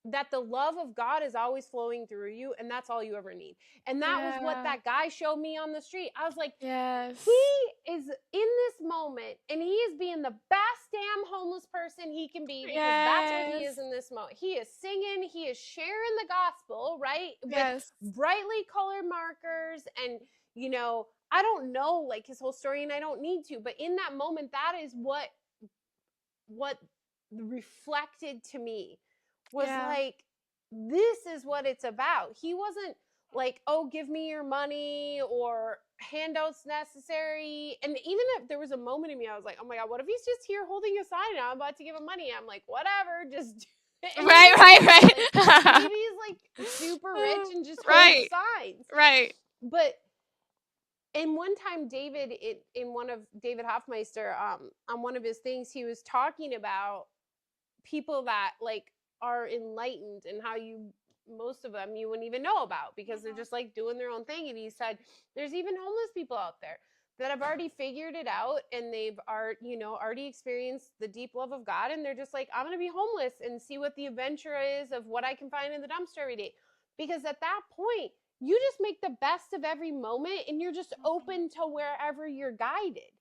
that the love of God is always flowing through you, and that's all you ever need. And that was what that guy showed me on the street. I was like, yes, he is in this moment, and he is being the best damn homeless person he can be, because that's what he is in this moment. He is singing, he is sharing the gospel, right? With brightly colored markers, and I don't know like his whole story, and I don't need to, but in that moment, that is what reflected to me was like, this is what it's about. He wasn't like, oh, give me your money or handouts necessary. And even if there was a moment in me, I was like, oh my God, what if he's just here holding a sign and I'm about to give him money? I'm like, whatever, just do it. Right. Maybe he's like super rich and just holds signs. Right. But and one time David, in one of David Hoffmeister, on one of his things, he was talking about people that like are enlightened, and how most of them you wouldn't even know about, because they're just like doing their own thing. And he said there's even homeless people out there that have already figured it out, and they've already experienced the deep love of God, and they're just like, I'm gonna be homeless and see what the adventure is of what I can find in the dumpster every day. Because at that point, you just make the best of every moment, and you're just open to wherever you're guided,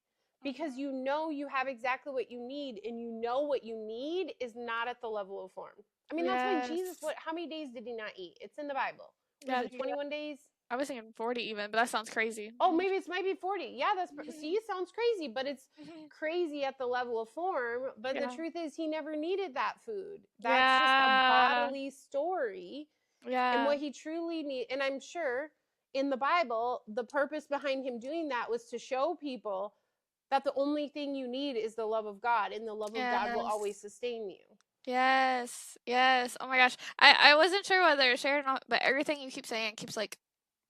because you have exactly what you need, and what you need is not at the level of form. I mean, that's why Jesus, how many days did he not eat? It's in the Bible. Was it 21 days? I was thinking 40 even, but that sounds crazy. Oh, maybe it might be 40. Yeah, see, it sounds crazy, but it's crazy at the level of form. But the truth is, he never needed that food. That's just a bodily story. Yeah. And what he truly needs, and I'm sure in the Bible, the purpose behind him doing that was to show people that the only thing you need is the love of God, and the love of God will always sustain you. Yes. Oh my gosh. I wasn't sure whether to share it or not, but everything you keep saying keeps like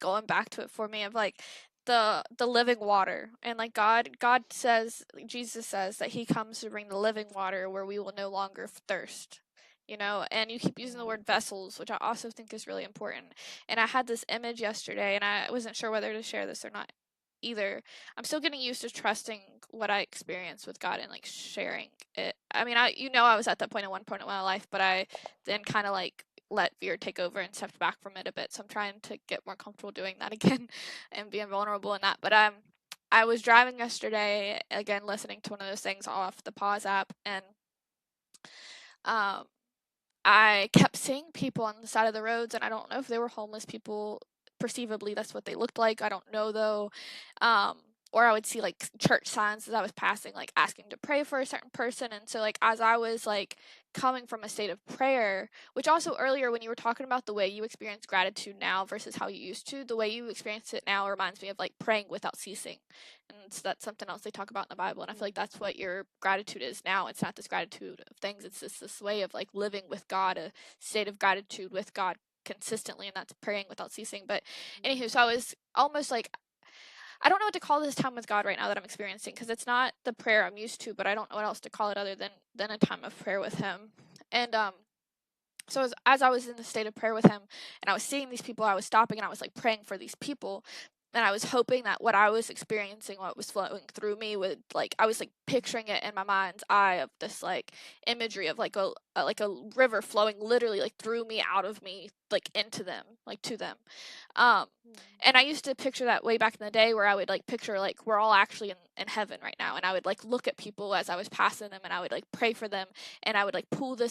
going back to it for me, of like the living water, and like God says, Jesus says that he comes to bring the living water where we will no longer thirst, and you keep using the word vessels, which I also think is really important. And I had this image yesterday, and I wasn't sure whether to share this or not either. I'm still getting used to trusting what I experience with God and like sharing it. I mean, I was at that point at one point in my life, but I then kind of like let fear take over and stepped back from it a bit. So I'm trying to get more comfortable doing that again and being vulnerable in that. But I was driving yesterday again, listening to one of those things off the pause app, and um I kept seeing people on the side of the roads, and I don't know if they were homeless people. Perceivably, that's what they looked like. I don't know though. Um, or I would see like church signs as I was passing, like asking to pray for a certain person. And so, like, as I was like coming from a state of prayer, which also earlier when you were talking about the way you experience gratitude now versus how you used to, the way you experience it now reminds me of like praying without ceasing. And so that's something else they talk about in the Bible. And I feel like that's what your gratitude is now. It's not this gratitude of things, it's just this way of like living with God, a state of gratitude with God consistently, and that's praying without ceasing. But anywho, so I was almost like, I don't know what to call this time with God right now that I'm experiencing, because it's not the prayer I'm used to, but I don't know what else to call it other than a time of prayer with him. And so as I was in the state of prayer with him and I was seeing these people, I was stopping and I was like praying for these people, and I was hoping that what I was experiencing, what was flowing through me, would like, I was like picturing it in my mind's eye of this like imagery of like a river flowing literally like through me, out of me, like into them, like to them. And I used to picture that way back in the day, where I would like picture like we're all actually in heaven right now, and I would like look at people as I was passing them and I would like pray for them, and I would like pull them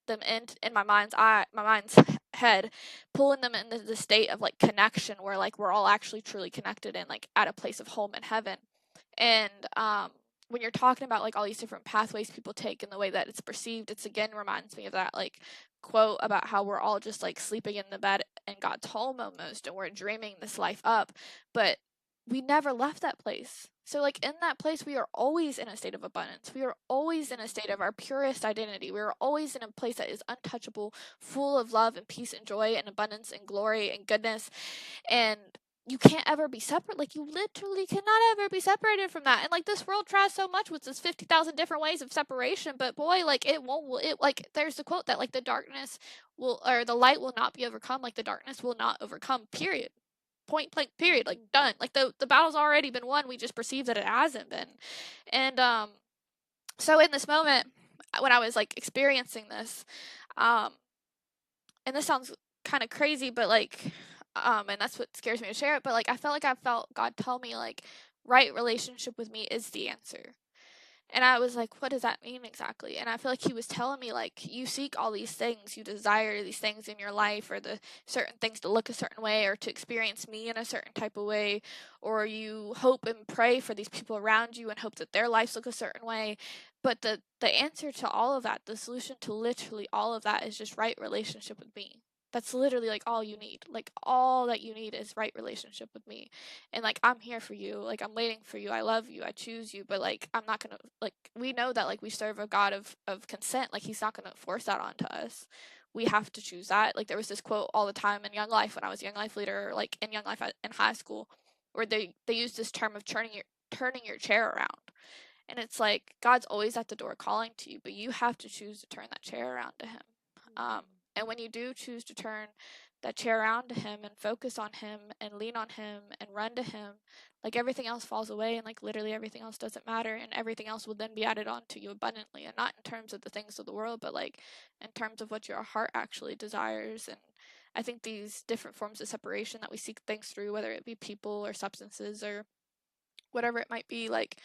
in my mind's eye, my mind's head, pulling them into the state of like connection, where like we're all actually truly connected and like at a place of home in heaven. And when you're talking about like all these different pathways people take and the way that it's perceived, it's again reminds me of that like quote about how we're all just like sleeping in the bed in God's home almost, and we're dreaming this life up, but we never left that place. So like in that place, we are always in a state of abundance. We are always in a state of our purest identity. We are always in a place that is untouchable, full of love and peace and joy and abundance and glory and goodness. And you can't ever be separate. Like, you literally cannot ever be separated from that. And like, this world tries so much with this 50,000 different ways of separation, but boy, like, it won't, it like, there's the quote that like the darkness will, or the light will not be overcome, like the darkness will not overcome, period. Point blank, period. Like, done. Like, the battle's already been won. We just perceive that it hasn't been. And so in this moment, when I was like experiencing this, um and this sounds kind of crazy, but like, and that's what scares me to share it, but like, I felt God tell me like, right relationship with me is the answer. And I was like, what does that mean exactly? And I feel like he was telling me, like, you seek all these things, you desire these things in your life, or the certain things to look a certain way, or to experience me in a certain type of way, or you hope and pray for these people around you and hope that their lives look a certain way. But the answer to all of that, the solution to literally all of that, is just right relationship with me. That's literally like all you need. Like, all that you need is right relationship with me. And like, I'm here for you, like, I'm waiting for you, I love you, I choose you. But like, I'm not gonna, like, we know that like we serve a God of consent. Like, he's not gonna force that onto us. We have to choose that. Like, there was this quote all the time in Young Life when I was a Young Life leader, like in Young Life in high school, where they used this term of turning your chair around. And it's like, God's always at the door calling to you, but you have to choose to turn that chair around to him. And when you do choose to turn that chair around to him and focus on him and lean on him and run to him, like, everything else falls away, and like literally everything else doesn't matter, and everything else will then be added on to you abundantly, and not in terms of the things of the world, but like in terms of what your heart actually desires. And I think these different forms of separation that we seek things through, whether it be people or substances or whatever it might be, like,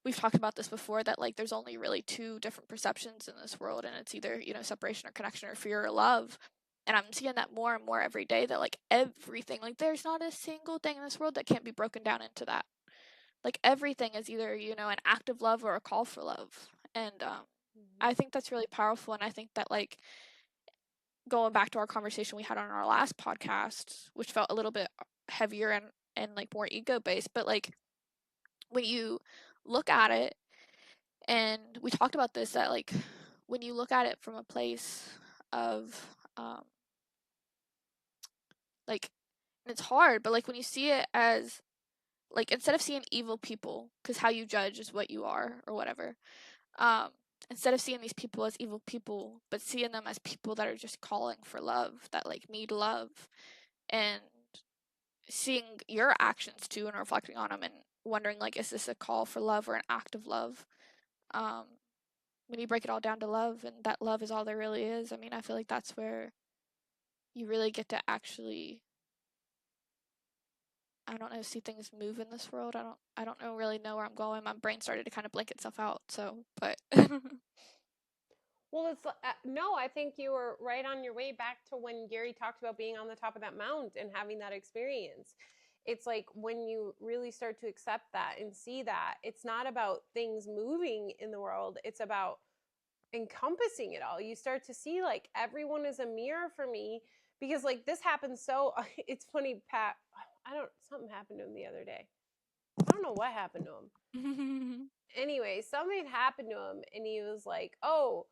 we've talked about this before, that like there's only really two different perceptions in this world, and it's either, separation or connection, or fear or love. And I'm seeing that more and more every day, that like everything, like, there's not a single thing in this world that can't be broken down into that. Like, everything is either, an act of love or a call for love. And I think that's really powerful. And I think that, like, going back to our conversation we had on our last podcast, which felt a little bit heavier and like more ego based, but like, when you look at it, and we talked about this, that like, when you look at it from a place of like, and it's hard, but like, when you see it as like, instead of seeing evil people, because how you judge is what you are, or whatever, instead of seeing these people as evil people, but seeing them as people that are just calling for love, that, like, need love, and seeing your actions too and reflecting on them and wondering, like, is this a call for love or an act of love? When you break it all down to love, and that love is all there really is, I mean, I feel like that's where you really get to actually, I don't know, see things move in this world. I don't really know where I'm going. My brain started to kind of blank itself out, so, but Well, it's no, I think you were right on your way back to when Gary talked about being on the top of that mount and having that experience. It's like when you really start to accept that and see that, it's not about things moving in the world, it's about encompassing it all. You start to see, like, everyone is a mirror for me, because, like, this happens so it's funny, Pat. Something happened to him the other day. I don't know what happened to him. Anyway, something happened to him, and he was like, "Oh,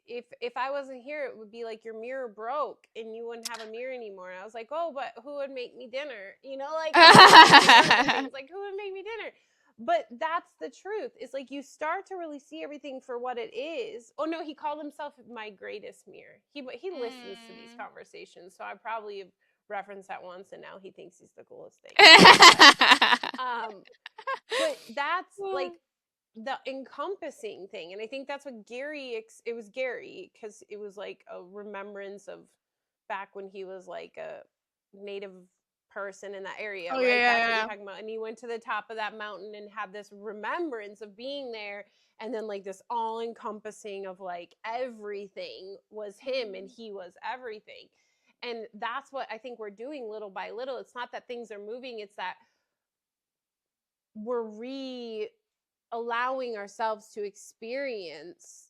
if I wasn't here, it would be like your mirror broke and you wouldn't have a mirror anymore." And I was like, "Oh, but who would make me dinner?" You know, like, things like, who would make me dinner? But that's the truth. It's like you start to really see everything for what it is. Oh no, he called himself my greatest mirror. He listens to these conversations, so I probably have referenced that once, and now he thinks he's the coolest thing. But that's like the encompassing thing, and I think that's what Gary, it was Gary, because it was like a remembrance of back when he was like a native person in that area, Oh, right? That's what yeah. you're talking about. And he went to the top of that mountain and had this remembrance of being there, and then like this all encompassing of like everything was him and he was everything. And that's what I think we're doing little by little. It's not that things are moving, it's that we're allowing ourselves to experience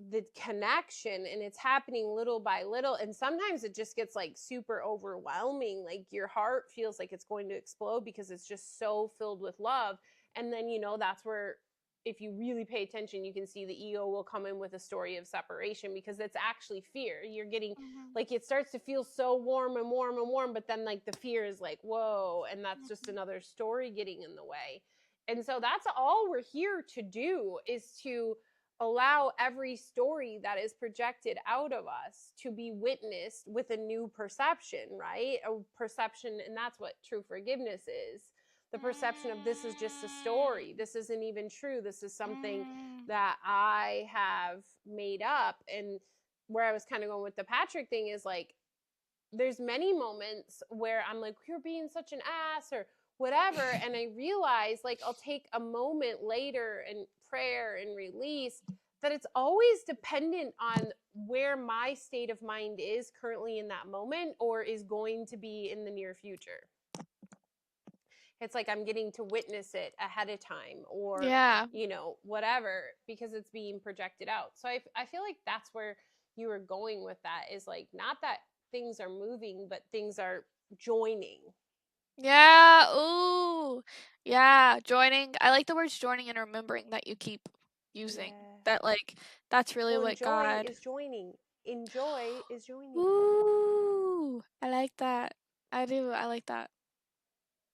the connection, and it's happening little by little. And sometimes it just gets like super overwhelming, like your heart feels like it's going to explode because it's just so filled with love. And then, that's where, if you really pay attention, you can see the ego will come in with a story of separation, because it's actually fear. You're getting like, it starts to feel so warm and warm and warm, but then like the fear is like, whoa, and that's just another story getting in the way. And so that's all we're here to do, is to allow every story that is projected out of us to be witnessed with a new perception, right? A perception, and that's what true forgiveness is. The perception of, this is just a story. This isn't even true. This is something that I have made up. And where I was kind of going with the Patrick thing is like, there's many moments where I'm like, you're being such an ass or whatever. And I realize, like, I'll take a moment later in prayer and release, that it's always dependent on where my state of mind is currently in that moment, or is going to be in the near future. It's like I'm getting to witness it ahead of time, or, whatever, because it's being projected out. So I feel like that's where you were going with that, is like, not that things are moving, but things are joining. Yeah. Ooh. Yeah. Joining. I like the words joining and remembering that you keep using. Yeah. That, like, that's really what God is joining. Enjoy is joining. Ooh. I like that. I do. I like that.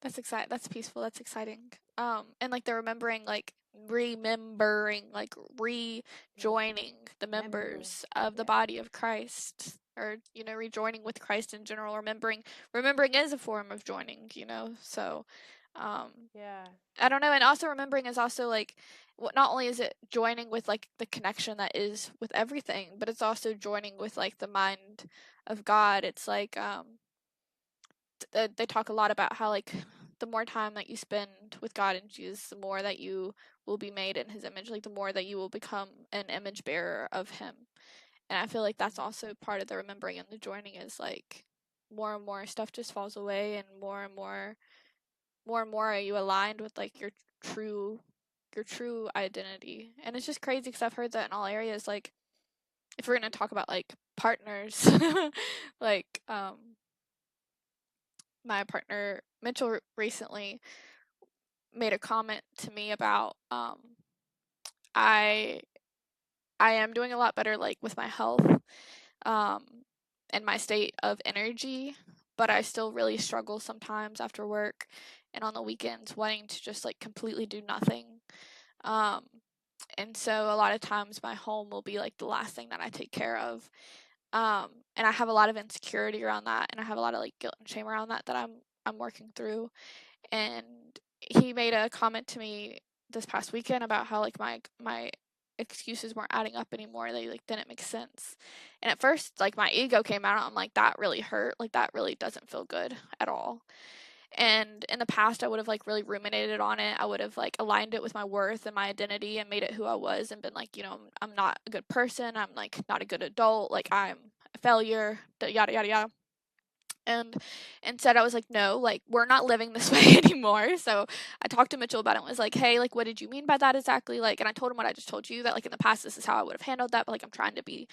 That's exciting. That's peaceful. That's exciting. And like the remembering, like rejoining the members of the body of Christ, or rejoining with Christ in general. Remembering is a form of joining. So, I don't know. And also remembering is also like, not only is it joining with like the connection that is with everything, but it's also joining with like the mind of God. It's like they talk a lot about how, like, the more time that you spend with God and Jesus, the more that you will be made in his image, like the more that you will become an image bearer of him. And I feel like that's also part of the remembering and the joining, is like more and more stuff just falls away, and more and more are you aligned with like your true identity. And it's just crazy, because I've heard that in all areas. Like, if we're going to talk about like partners, like my partner Mitchell recently made a comment to me about I am doing a lot better, like, with my health and my state of energy, but I still really struggle sometimes after work, and on the weekends wanting to just like completely do nothing. And so a lot of times my home will be like the last thing that I take care of. And I have a lot of insecurity around that, and I have a lot of like guilt and shame around that I'm working through. And he made a comment to me this past weekend about how like my excuses weren't adding up anymore. They like didn't make sense. And at first like my ego came out. I'm like, that really hurt. Like that really doesn't feel good at all. And in the past I would have like really ruminated on it. I would have like aligned it with my worth and my identity and made it who I was and been like, I'm not a good person. I'm like not a good adult. Like I'm a failure. Yada yada yada. And instead I was like, no, like we're not living this way anymore. So I talked to Mitchell about it and was like, hey, like what did you mean by that exactly? Like, and I told him what I just told you, that like in the past this is how I would have handled that, but like I'm trying to be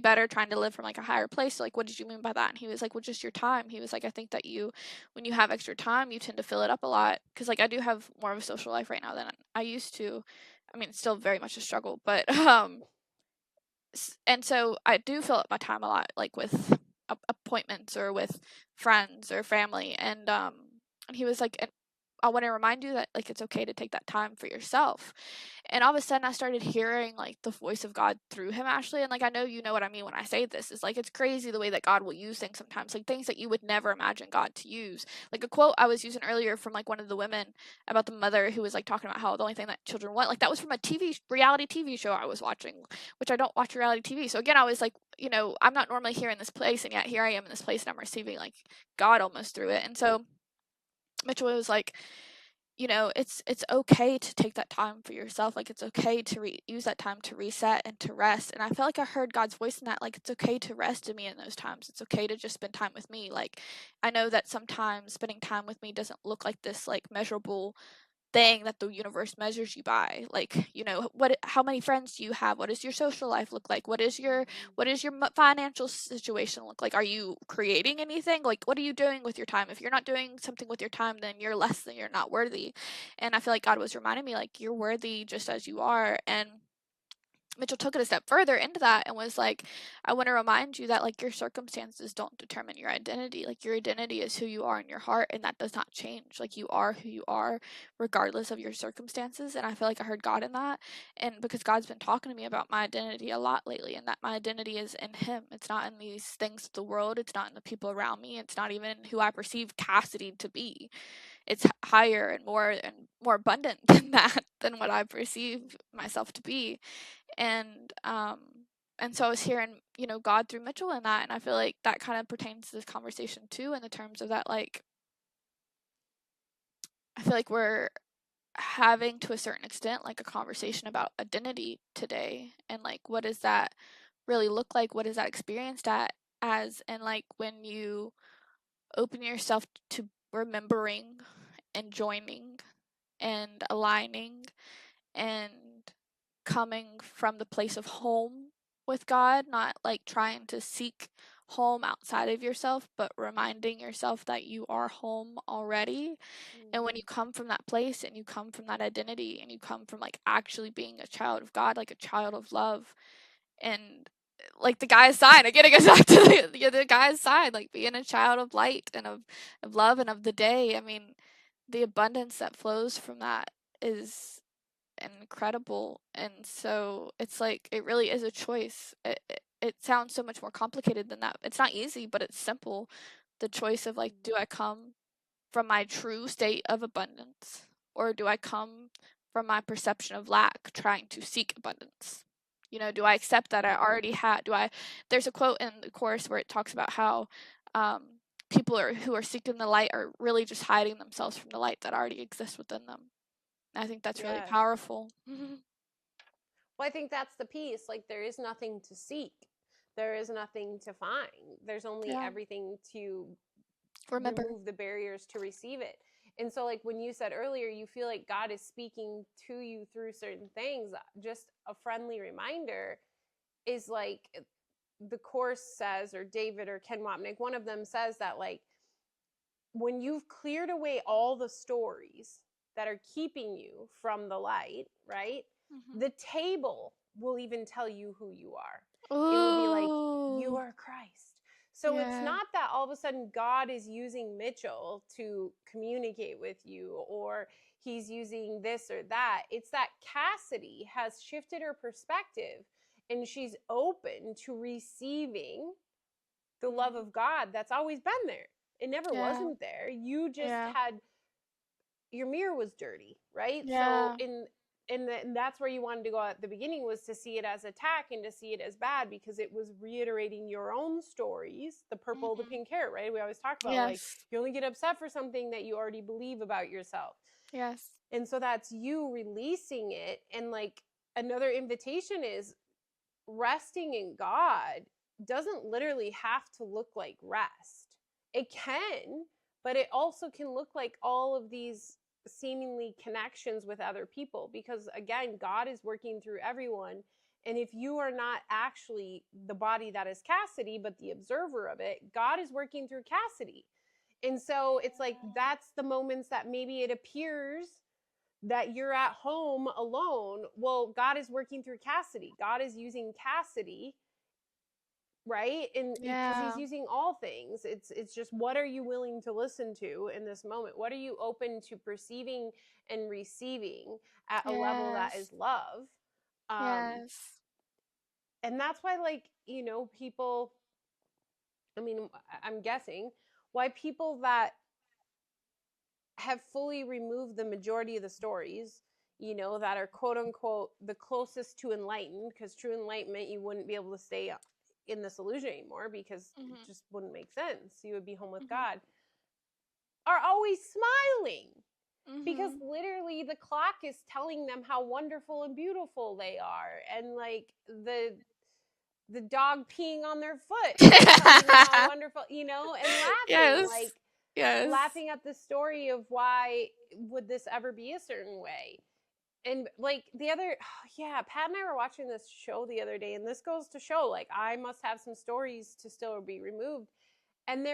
better, trying to live from like a higher place. So like what did you mean by that? And he was like, well, just your time. He was like, I think that when you have extra time, you tend to fill it up a lot, because like I do have more of a social life right now than I used to. I mean, it's still very much a struggle, but and so I do fill up my time a lot, like with appointments or with friends or family. And he was like, and I want to remind you that like it's okay to take that time for yourself. And all of a sudden I started hearing like the voice of God through him, Ashley. And like I know you know what I mean when I say this, is like it's crazy the way that God will use things sometimes, like things that you would never imagine God to use. Like a quote I was using earlier from like one of the women about the mother who was like talking about how the only thing that children want, like that was from a reality TV show I was watching, which I don't watch reality TV. So again, I was like, I'm not normally here in this place, and yet here I am in this place and I'm receiving like God almost through it. And so Mitchell was like, it's okay to take that time for yourself. Like it's okay to use that time to reset and to rest. And I felt like I heard God's voice in that. Like it's okay to rest in me in those times. It's okay to just spend time with me. Like I know that sometimes spending time with me doesn't look like this like measurable thing that the universe measures you by. Like how many friends do you have? What does your social life look like? What is your financial situation look like? Are you creating anything? Like what are you doing with your time? If you're not doing something with your time, then you're less than, you're not worthy. And I feel like God was reminding me like you're worthy just as you are. And Mitchell took it a step further into that and was like, I want to remind you that like your circumstances don't determine your identity. Like your identity is who you are in your heart, and that does not change. Like you are who you are regardless of your circumstances. And I feel like I heard God in that. And because God's been talking to me about my identity a lot lately, and that my identity is in him. It's not in these things of the world. It's not in the people around me. It's not even who I perceive Kassidy to be. It's higher and more abundant than that, than what I perceive myself to be. And so I was hearing God through Mitchell in that, and I feel like that kind of pertains to this conversation too, in the terms of that, like I feel like we're having, to a certain extent, like a conversation about identity today, and like what does that really look like, what is that experienced as, and like when you open yourself to remembering and joining and aligning and coming from the place of home with God, not like trying to seek home outside of yourself, but reminding yourself that you are home already. And when you come from that place and you come from that identity and you come from like actually being a child of God, like a child of love, and like the guy's side, again, it goes back to the guy's side, like being a child of light and of love and of the day. I mean, the abundance that flows from that is incredible. And so it's like it really is a choice. It sounds so much more complicated than that. It's not easy, but it's simple. The choice of like, do I come from my true state of abundance, or do I come from my perception of lack trying to seek abundance? Do I accept that I already had? There's a quote in the course where it talks about how people who are seeking the light are really just hiding themselves from the light that already exists within them. I think that's really Yes. powerful. Well, I think that's the piece. Like, there is nothing to seek. There is nothing to find. There's only everything to remove the barriers to receive it. And so, like, when you said earlier, you feel like God is speaking to you through certain things, just a friendly reminder is like the course says, or David or Ken Wapnick, one of them says that, like, when you've cleared away all the stories that are keeping you from the light, right? Mm-hmm. The table will even tell you who you are. Ooh. It will be like, you are Christ. So it's not that all of a sudden God is using Mitchell to communicate with you, or he's using this or that. It's that Kassidy has shifted her perspective and she's open to receiving the love of God that's always been there. It never wasn't there. You just had, your mirror was dirty, right? So and that's where you wanted to go at the beginning, was to see it as attack and to see it as bad, because it was reiterating your own stories, the purple, the pink hair, right? We always talk about like, you only get upset for something that you already believe about yourself. And so that's you releasing it. And like, another invitation is resting in God doesn't literally have to look like rest. It can, but it also can look like all of these seemingly connections with other people, because again, God is working through everyone. And if you are not actually the body that is Kassidy, but the observer of it, God is working through Kassidy. And so it's like, that's the moments that maybe it appears that you're at home alone. Well, God is working through Kassidy. God is using Kassidy, right? And because he's using all things, it's just, what are you willing to listen to in this moment? What are you open to perceiving and receiving at a level that is love? And that's why, like, you know, people, I mean, I'm guessing why people that have fully removed the majority of the stories, you know, that are quote unquote the closest to enlightened, because true enlightenment, you wouldn't be able to stay in this illusion anymore, because it just wouldn't make sense. You would be home with God, are always smiling, because literally the clock is telling them how wonderful and beautiful they are. And like the dog peeing on their foot is telling them how wonderful, you know, and laughing, like laughing at the story of why would this ever be a certain way. And like the other, Pat and I were watching this show the other day, and this goes to show, like, I must have some stories to still be removed. And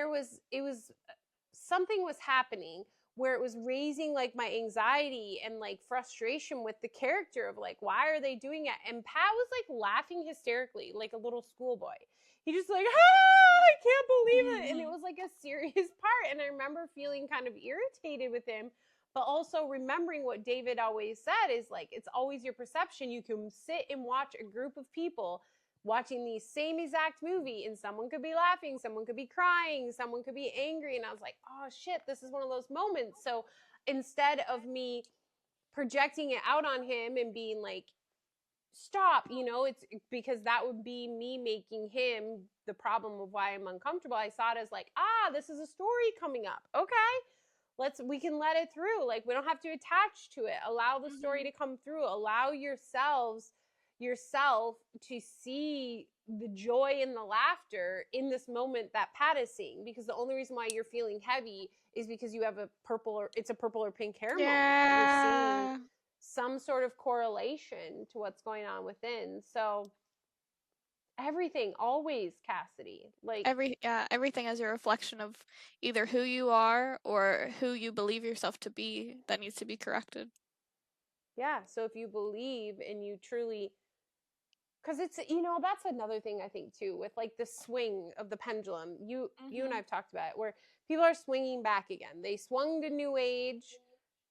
something was happening where it was raising like my anxiety and like frustration with the character of like, why are they doing it? And Pat was like laughing hysterically, like a little schoolboy. He just like, I can't believe it. And it was like a serious part. And I remember feeling kind of irritated with him, but also remembering what David always said is like, it's always your perception. You can sit and watch a group of people watching the same exact movie, and someone could be laughing, someone could be crying, someone could be angry. And I was like, oh shit, this is one of those moments. So instead of me projecting it out on him and being like, stop, you know, it's because that would be me making him the problem of why I'm uncomfortable. I saw it as like, this is a story coming up. Okay, we can let it through. Like, we don't have to attach to it. Allow the story to come through. Allow yourself to see the joy and the laughter in this moment that Pat is seeing, because the only reason why you're feeling heavy is because you have a purple or pink hair moment. You're seeing some sort of correlation to what's going on within. So everything, always, Kassidy, like everything is a reflection of either who you are or who you believe yourself to be that needs to be corrected. So if you believe and you truly, because it's, you know, that's another thing I think too, with like the swing of the pendulum. You and I've talked about it, where people are swinging back again. They swung to New Age,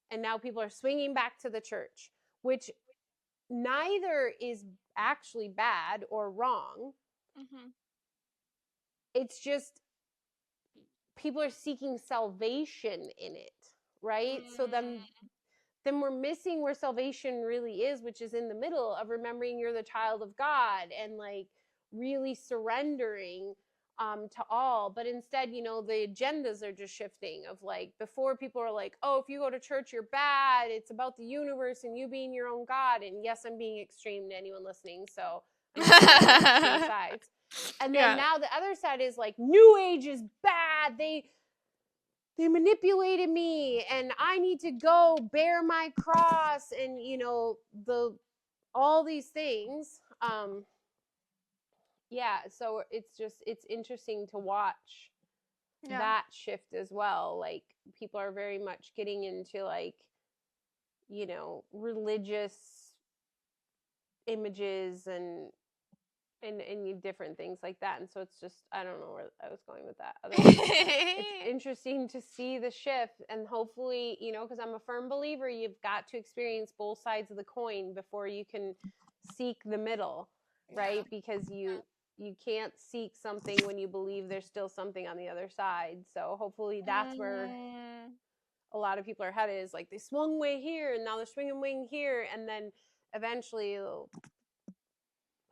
and now people are swinging back to the church, which neither is actually bad or wrong. It's just people are seeking salvation in it, right? So then we're missing where salvation really is, which is in the middle of remembering you're the child of God and like really surrendering to all. But instead, you know, the agendas are just shifting of like, before people are like, oh, if you go to church, you're bad. It's about the universe and you being your own God. And yes, I'm being extreme to anyone listening, so I'm extreme sides. And then now the other side is like, New Age is bad. They manipulated me and I need to go bear my cross, and you know, all these things. So it's interesting to watch that shift as well. Like, people are very much getting into like, you know, religious images and and different things like that. And so it's just, I don't know where I was going with that. Other than it's interesting to see the shift, and hopefully, because I'm a firm believer, you've got to experience both sides of the coin before you can seek the middle, right? Because you can't seek something when you believe there's still something on the other side. So hopefully that's where a lot of people are headed, is like they swung way here and now they're swinging wing here, and then eventually it'll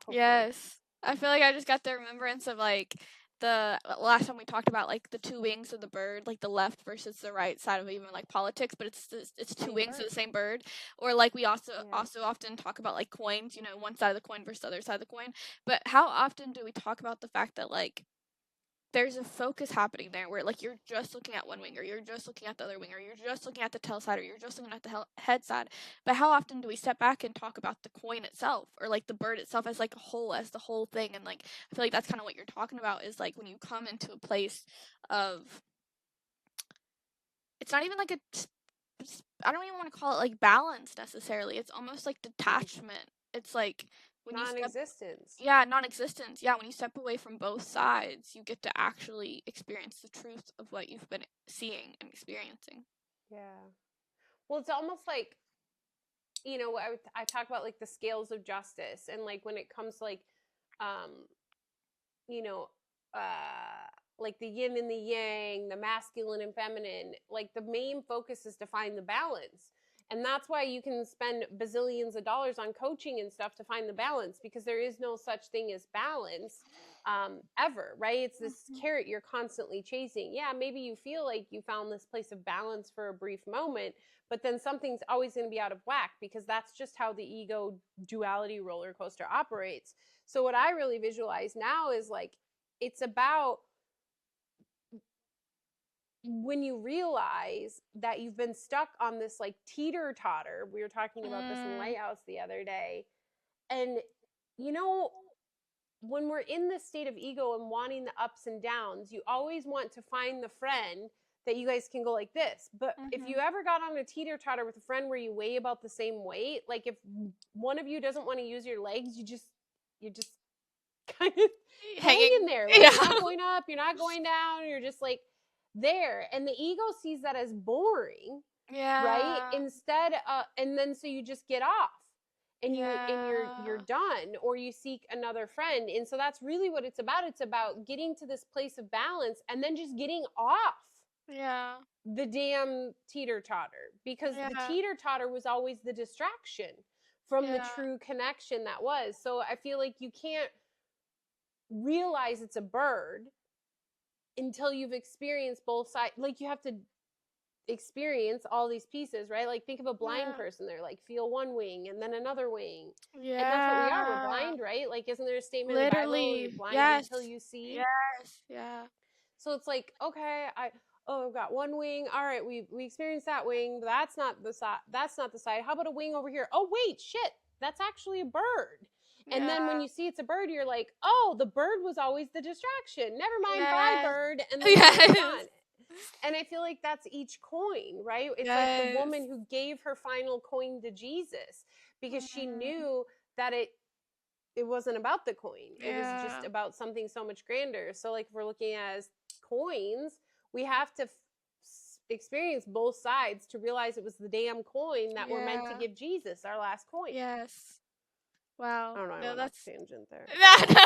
Yes. I feel like I just got the remembrance of like the last time we talked about like the two wings of the bird, like the left versus the right side of even like politics, but it's two wings of the same bird. Or like we also often talk about like coins, one side of the coin versus the other side of the coin. But how often do we talk about the fact that like there's a focus happening there where like you're just looking at one wing, or you're just looking at the other wing, or you're just looking at the tail side, or you're just looking at the head side. But how often do we step back and talk about the coin itself, or like the bird itself as like a whole, as the whole thing? And like I feel like that's kind of what you're talking about, is like when you come into a place of, it's not even like I don't even want to call it like balance necessarily. It's almost like detachment. It's like when non-existence. Non-existence. Yeah, when you step away from both sides, you get to actually experience the truth of what you've been seeing and experiencing. Yeah. Well, it's almost like, I talk about like the scales of justice, and like when it comes to like, you know, like the yin and the yang, the masculine and feminine, like the main focus is to find the balance. And that's why you can spend bazillions of dollars on coaching and stuff to find the balance, because there is no such thing as balance ever, right? It's this carrot you're constantly chasing. Yeah, maybe you feel like you found this place of balance for a brief moment, but then something's always going to be out of whack, because that's just how the ego duality roller coaster operates. So what I really visualize now is like, it's about when you realize that you've been stuck on this like teeter totter. We were talking about this in Lighthouse the other day. And, when we're in this state of ego and wanting the ups and downs, you always want to find the friend that you guys can go like this. But if you ever got on a teeter totter with a friend where you weigh about the same weight, like if one of you doesn't want to use your legs, you're just kind of hanging there. Like, you're not going up, you're not going down, you're just like there. And the ego sees that as boring, right? Instead, and then so you just get off, and you're done, or you seek another friend. And so that's really what it's about. It's about getting to this place of balance and then just getting off the damn teeter totter, because the teeter totter was always the distraction from the true connection that was. So I feel like you can't realize it's a bird until you've experienced both sides. Like, you have to experience all these pieces, right? Like, think of a blind person. They're like, feel one wing and then another wing. And that's what we are. We're blind, right? Like, isn't there a statement in the Bible, you're blind until you see? So it's like, okay, I've got one wing. All right, we experienced that wing, but that's not the side. How about a wing over here? Oh wait, shit, that's actually a bird. And then when you see it's a bird, you're like, oh, the bird was always the distraction. Never mind, bye, bird. And then it's done. And I feel like that's each coin, right? It's like the woman who gave her final coin to Jesus, because she knew that it wasn't about the coin. It was just about something so much grander. So like, if we're looking at as coins, we have to experience both sides to realize it was the damn coin that we're meant to give Jesus, our last coin. Wow. I don't know. I went off tangent there.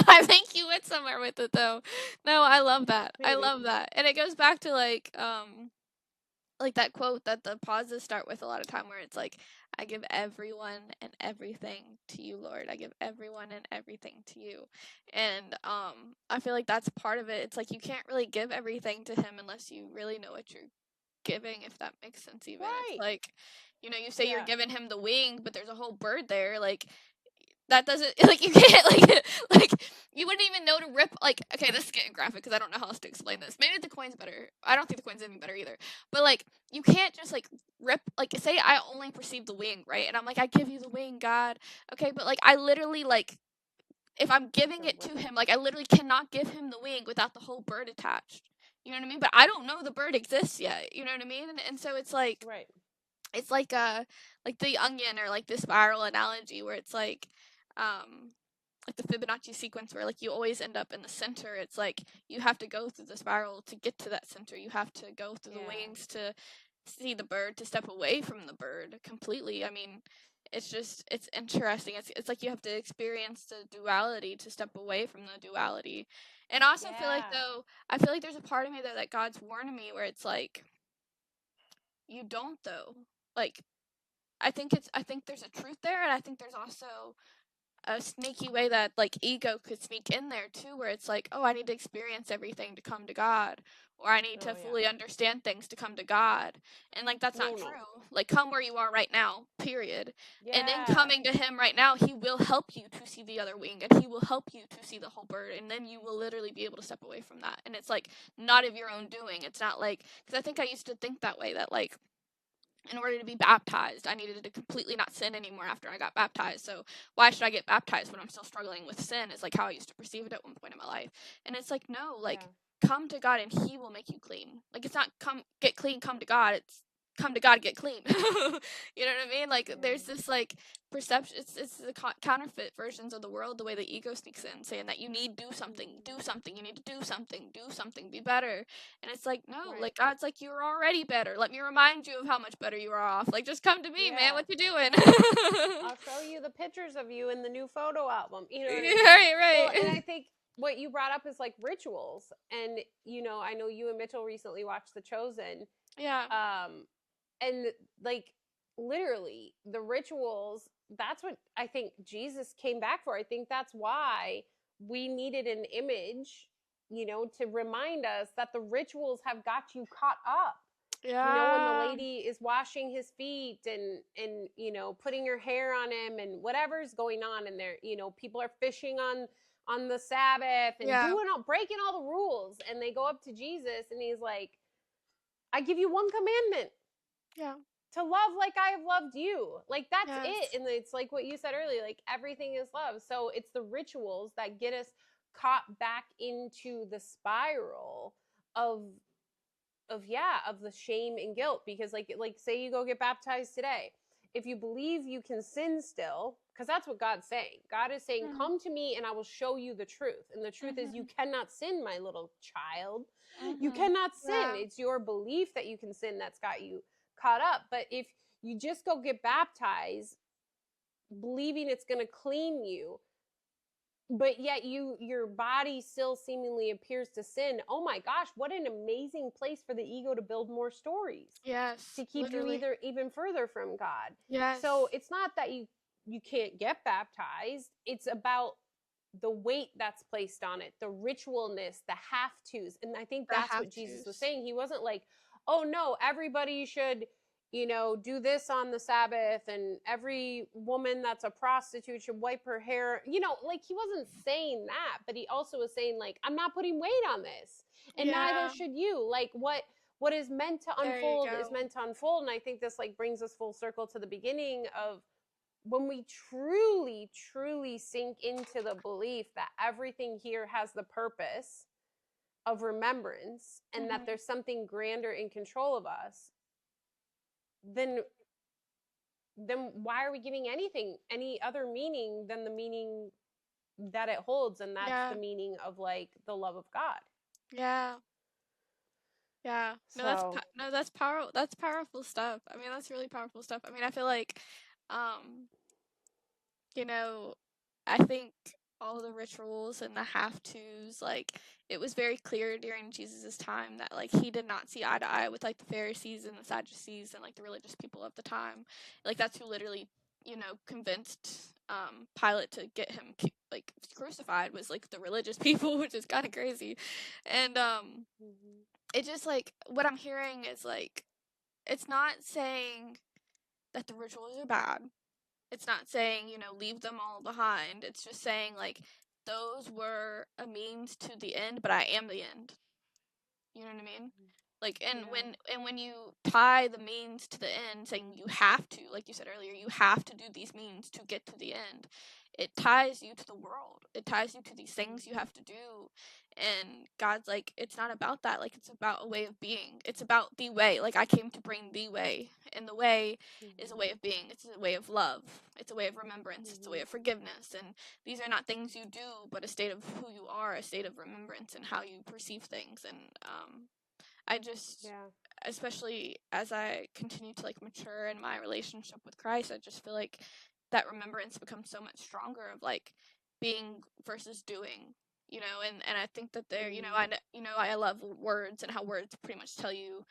I think you went somewhere with it though. No, I love that. Maybe. I love that. And it goes back to like that quote that the pauses start with a lot of time, where it's like, I give everyone and everything to you, Lord. I give everyone and everything to you. And I feel like that's part of it. It's like, you can't really give everything to him unless you really know what you're giving, if that makes sense even. Right. It's like, you say you're giving him the wing, but there's a whole bird there. Like, that doesn't, like, you can't, like, you wouldn't even know to rip, like, okay, this is getting graphic because I don't know how else to explain this. Maybe the coin's better. I don't think the coin's any better either. But, like, you can't just, like, rip, like, say I only perceive the wing, right? And I'm like, I give you the wing, God. Okay, but, like, I literally, like, if I'm giving it to him, like, I literally cannot give him the wing without the whole bird attached. You know what I mean? But I don't know the bird exists yet. You know what I mean? And so it's like, right. It's like the onion, or like the spiral analogy, where it's like, like the Fibonacci sequence where like you always end up in the center. It's like you have to go through the spiral to get to that center. You have to go through the wings to see the bird, to step away from the bird completely. I mean, it's interesting. It's like you have to experience the duality to step away from the duality. And I also feel like, though, I feel like there's a part of me, though, that God's warning me where it's like, you don't, though. Like, I think there's a truth there, and I think there's also a sneaky way that like ego could sneak in there too, where it's like, oh, I need to experience everything to come to God, or I need to fully understand things to come to God, and like that's not true. Like, come where you are right now, period. And in coming to Him right now, He will help you to see the other wing, and He will help you to see the whole bird, and then you will literally be able to step away from that. And it's like not of your own doing. It's not like, because I think I used to think that way, that like, in order to be baptized, I needed to completely not sin anymore after I got baptized. So why should I get baptized when I'm still struggling with sin, is like how I used to perceive it at one point in my life. And it's like, no, like, come to God and He will make you clean. Like, it's not come get clean, come to God. It's come to God, get clean. You know what I mean? Like, there's this like perception. It's the counterfeit versions of the world, the way the ego sneaks in, saying that you need do something, you need to do something, be better. And it's like, no, like God's like, you're already better. Let me remind you of how much better you are off. Like, just come to me, man. What you doing? I'll show you the pictures of you in the new photo album. You know what I mean? Right. Well, and I think what you brought up is like rituals. And, you know, I know you and Mitchell recently watched The Chosen. Yeah. And like literally the rituals, that's what I think Jesus came back for. I think that's why we needed an image, you know, to remind us that the rituals have got you caught up. Yeah. You know, when the lady is washing his feet and you know, putting her hair on him and whatever's going on in there, you know, people are fishing on the Sabbath and breaking all the rules, and they go up to Jesus and he's like, I give you one commandment. Yeah. To love like I have loved you. Like, that's it. And it's like what you said earlier, like everything is love. So it's the rituals that get us caught back into the spiral of the shame and guilt. Because like say you go get baptized today, if you believe you can sin still, because that's what God's saying. God is saying, come to me and I will show you the truth. And the truth is, you cannot sin, my little child. You cannot sin. It's your belief that you can sin that's got you caught up. But if you just go get baptized believing it's going to clean you, but yet your body still seemingly appears to sin, oh my gosh, what an amazing place for the ego to build more stories. To keep you even further from God. So it's not that you can't get baptized. It's about the weight that's placed on it, the ritualness, the have-tos. And I think that's what Jesus was saying. He wasn't like, oh no, everybody should, you know, do this on the Sabbath, and every woman that's a prostitute should wipe her hair. You know, like, he wasn't saying that, but he also was saying, like, I'm not putting weight on this, and neither should you. Like, what is meant to unfold is meant to unfold. And I think this like brings us full circle to the beginning of when we truly, truly sink into the belief that everything here has the purpose of remembrance, and that there's something grander in control of us, then why are we giving anything any other meaning than the meaning that it holds? And that's the meaning of like the love of God. No, that's powerful. That's powerful stuff. I mean, that's really powerful stuff. I mean, I feel like, you know, I think all the rituals and the have-tos, like, it was very clear during Jesus' time that, like, he did not see eye to eye with, like, the Pharisees and the Sadducees and, like, the religious people of the time. Like, that's who literally, you know, convinced Pilate to get him, like, crucified, was, like, the religious people, which is kind of crazy. And, it just, like, what I'm hearing is, like, it's not saying that the rituals are bad. It's not saying, you know, leave them all behind. It's just saying, like, those were a means to the end, but I am the end. You know what I mean? Like, and when you tie the means to the end, saying you have to, like you said earlier, you have to do these means to get to the end, it ties you to the world. It ties you to these things you have to do. And God's like, it's not about that. Like, it's about a way of being. It's about the way. Like, I came to bring the way. And the way is a way of being. It's a way of love. It's a way of remembrance. It's a way of forgiveness. And these are not things you do, but a state of who you are, a state of remembrance and how you perceive things. And I just, especially as I continue to like mature in my relationship with Christ, I just feel like that remembrance becomes so much stronger of like being versus doing, you know. And I think that there, you know, I love words and how words pretty much tell you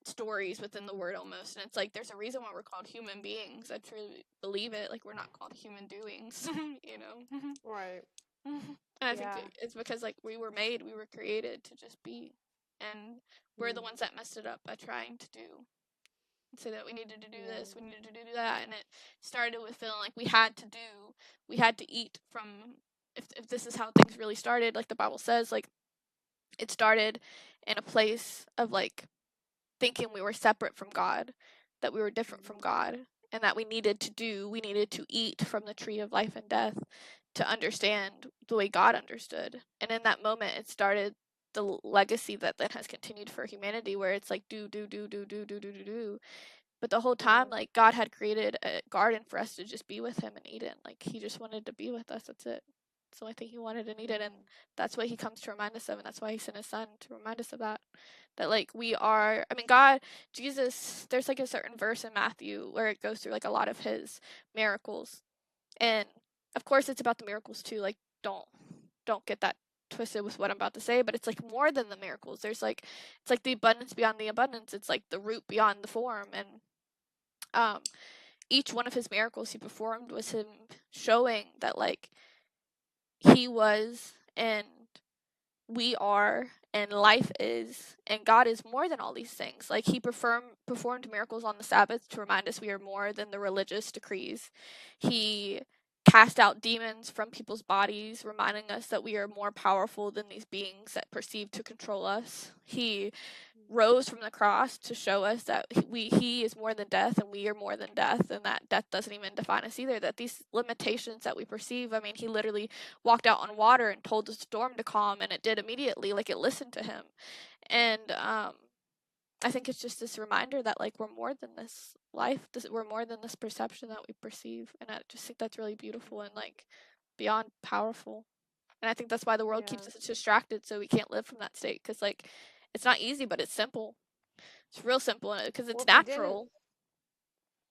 stories within the word almost. And it's like there's a reason why we're called human beings. I truly believe it. Like we're not called human doings, you know. Right. And I think it's because like we were created to just be, and we're the ones that messed it up by trying to do, say that we needed to do this, we needed to do that. And it started with feeling like we had to eat from, if this is how things really started, like the Bible says, like it started in a place of like thinking we were separate from God, that we were different from God, and that we needed to eat from the tree of life and death to understand the way God understood. And in that moment, it started the legacy that then has continued for humanity, where it's like do. But the whole time, like God had created a garden for us to just be with Him and eat it. Like He just wanted to be with us. That's it. It's the only thing He wanted and needed, and that's what He comes to remind us of, and that's why He sent His Son to remind us of that. That like we are, I mean, God, Jesus, there's like a certain verse in Matthew where it goes through like a lot of His miracles, and of course it's about the miracles too. Like don't get that twisted with what I'm about to say, but it's like more than the miracles. There's like, it's like the abundance beyond the abundance. It's like the root beyond the form, and each one of His miracles He performed was Him showing that like He was and we are and life is and God is more than all these things. Like He performed miracles on the Sabbath to remind us we are more than the religious decrees. He cast out demons from people's bodies, reminding us that we are more powerful than these beings that perceive to control us. He rose from the cross to show us that he is more than death and we are more than death, and that death doesn't even define us either, that these limitations that we perceive, I mean, He literally walked out on water and told the storm to calm, and it did immediately, like it listened to Him. And I think it's just this reminder that like we're more than this life, we're more than this perception that we perceive, and I just think that's really beautiful and like beyond powerful. And I think that's why the world keeps us distracted, so we can't live from that state, because like it's not easy, but it's simple. It's real simple because it's natural.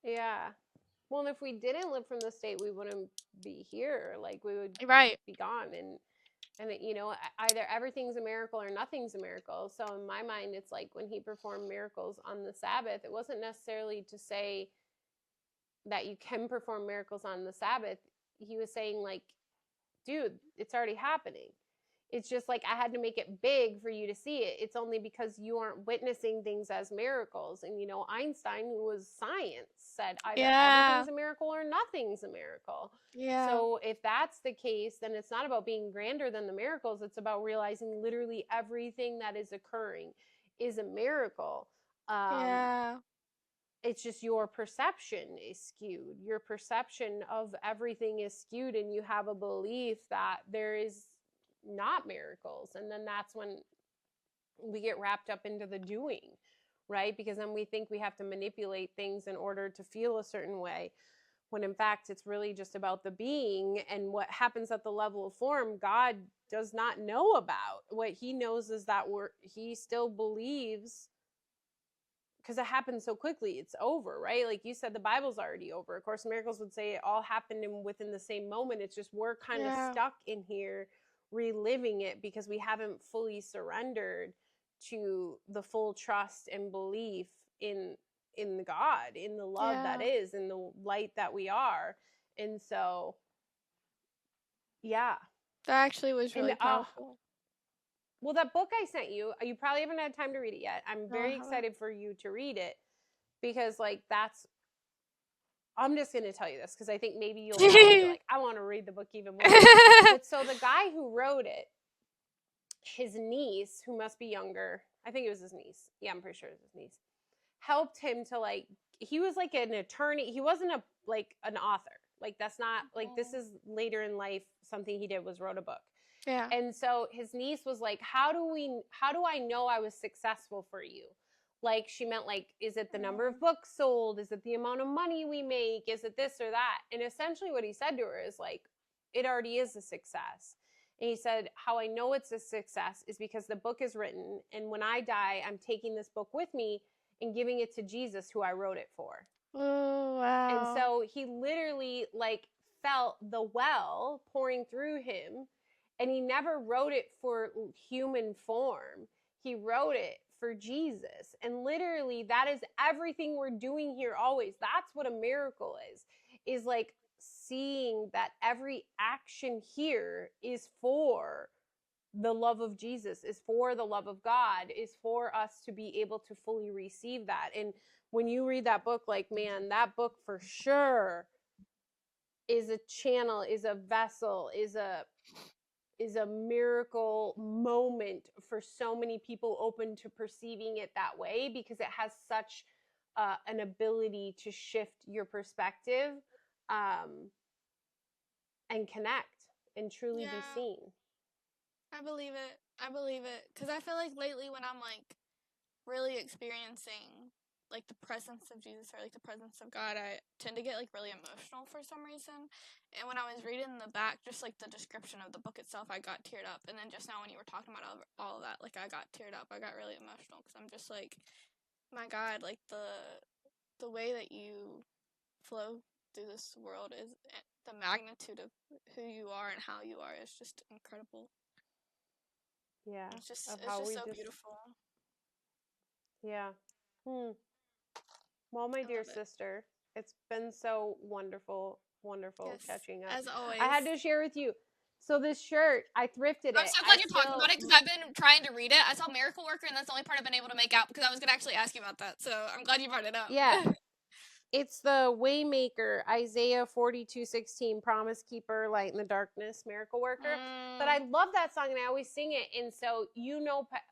Well, and if we didn't live from the state, we wouldn't be here. Like we would be gone. And you know, either everything's a miracle or nothing's a miracle. So in my mind, it's like when He performed miracles on the Sabbath, it wasn't necessarily to say that you can perform miracles on the Sabbath. He was saying like, dude, it's already happening. It's just like I had to make it big for you to see it. It's only because you aren't witnessing things as miracles. And, you know, Einstein, who was science, said either everything's a miracle or nothing's a miracle. So if that's the case, then it's not about being grander than the miracles. It's about realizing literally everything that is occurring is a miracle. It's just your perception is skewed. Your perception of everything is skewed, and you have a belief that there is not miracles. And then that's when we get wrapped up into the doing, right? Because then we think we have to manipulate things in order to feel a certain way, when in fact it's really just about the being. And what happens at the level of form, God does not know about. What He knows is that He still believes, because it happens so quickly, it's over, right? Like you said, the Bible's already over. Of course, miracles would say it all happened within the same moment. It's just we're kind of stuck in here reliving it because we haven't fully surrendered to the full trust and belief in God, in the love that is, in the light that we are. And so that actually was really powerful. Well, that book I sent you, you probably haven't had time to read it yet. I'm very excited for you to read it, because like I'm just going to tell you this because I think maybe you'll be like, I want to read the book even more. But so the guy who wrote it, his niece, who must be younger, I think it was his niece. Yeah, I'm pretty sure it was his niece, helped him to like, he was like an attorney. He wasn't an author. Like that's not like, this is later in life. Something he did was wrote a book. And so his niece was like, how do I know I was successful for you? like she meant like, is it the number of books sold? Is it the amount of money we make? Is it this or that? And essentially what he said to her is like, it already is a success. And he said, how I know it's a success is because the book is written, and when I die, I'm taking this book with me and giving it to Jesus, who I wrote it for. Oh, wow. And so he literally like felt the well pouring through him, and he never wrote it for human form. He wrote it for Jesus. And literally that is everything we're doing here always. That's what a miracle is like seeing that every action here is for the love of Jesus, is for the love of God, is for us to be able to fully receive that. And when you read that book, like, man, that book for sure is a channel, is a vessel, is a miracle moment for so many people open to perceiving it that way, because it has such an ability to shift your perspective and connect and truly be seen. I believe it. Because I feel like lately when I'm like really experiencing like the presence of Jesus or like the presence of God, I tend to get like really emotional for some reason. And when I was reading the back, just like the description of the book itself, I got teared up. And then just now when you were talking about all of that, like I got teared up. I got really emotional because I'm just like, my God, like the way that you flow through this world is the magnitude of who you are and how you are is just incredible. Yeah. It's just so beautiful. Yeah. Well, my dear sister, it's been so wonderful catching up. As always. I had to share with you. So this shirt, I thrifted it. I'm so glad you're talking about it because I've been trying to read it. I saw Miracle Worker, and that's the only part I've been able to make out because I was going to actually ask you about that. So I'm glad you brought it up. Yeah. It's the Waymaker, Isaiah 42:16, Promise Keeper, Light in the Darkness, Miracle Worker. But I love that song, and I always sing it. And so,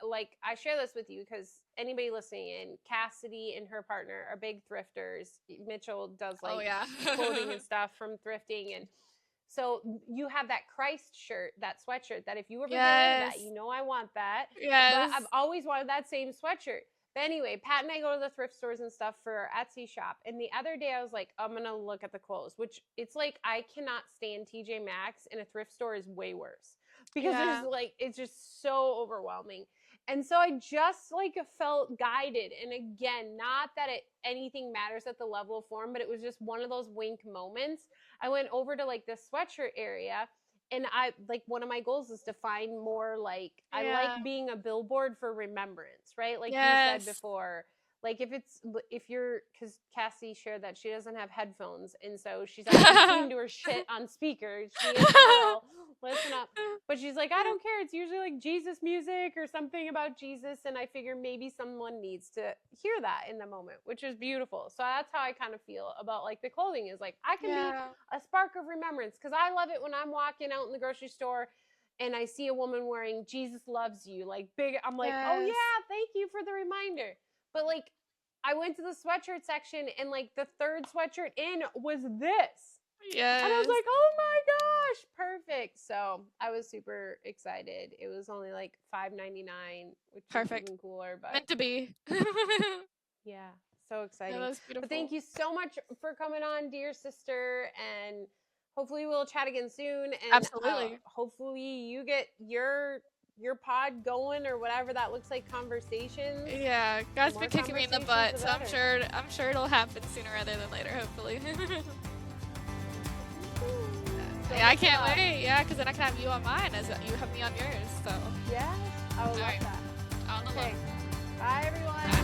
like, I share this with you because anybody listening in, Kassidy and her partner are big thrifters. Mitchell does, like, clothing and stuff from thrifting. And so you have that Christ shirt, that sweatshirt, that if you ever get into that, you know I want that. Yes. But I've always wanted that same sweatshirt. But anyway, Pat and I go to the thrift stores and stuff for our Etsy shop. And the other day I was like, I'm going to look at the clothes, which it's like I cannot stand TJ Maxx, and a thrift store is way worse because there's like, it's just so overwhelming. And so I just like felt guided. And again, not that anything matters at the level of form, but it was just one of those wink moments. I went over to like the sweatshirt area. And I like, one of my goals is to find more like, I like being a billboard for remembrance, right? Like you said before, like because Cassie shared that she doesn't have headphones. And so she's actually listening to her shit on speakers. She is a girl, listen up. But she's like, I don't care. It's usually like Jesus music or something about Jesus. And I figure maybe someone needs to hear that in the moment, which is beautiful. So that's how I kind of feel about like the clothing is like, I can be a spark of remembrance, because I love it when I'm walking out in the grocery store and I see a woman wearing Jesus loves you, like big. I'm like, oh yeah, thank you for the reminder. But like, I went to the sweatshirt section and like the third sweatshirt in was this. Yes. And I was like, oh my gosh, perfect. So I was super excited. It was only like $5.99, which is even cooler. But meant to be. Yeah, so exciting. That was beautiful. But thank you so much for coming on, dear sister. And hopefully we'll chat again soon. And absolutely. Hopefully you get your pod going, or whatever that looks like, conversations. Yeah, God's been kicking me in the butt, so I'm sure it'll happen sooner rather than later, hopefully. Yeah, I can't wait. Yeah, because then I can have you on mine as you have me on yours. So yeah, I would love that. On the look. Bye, everyone.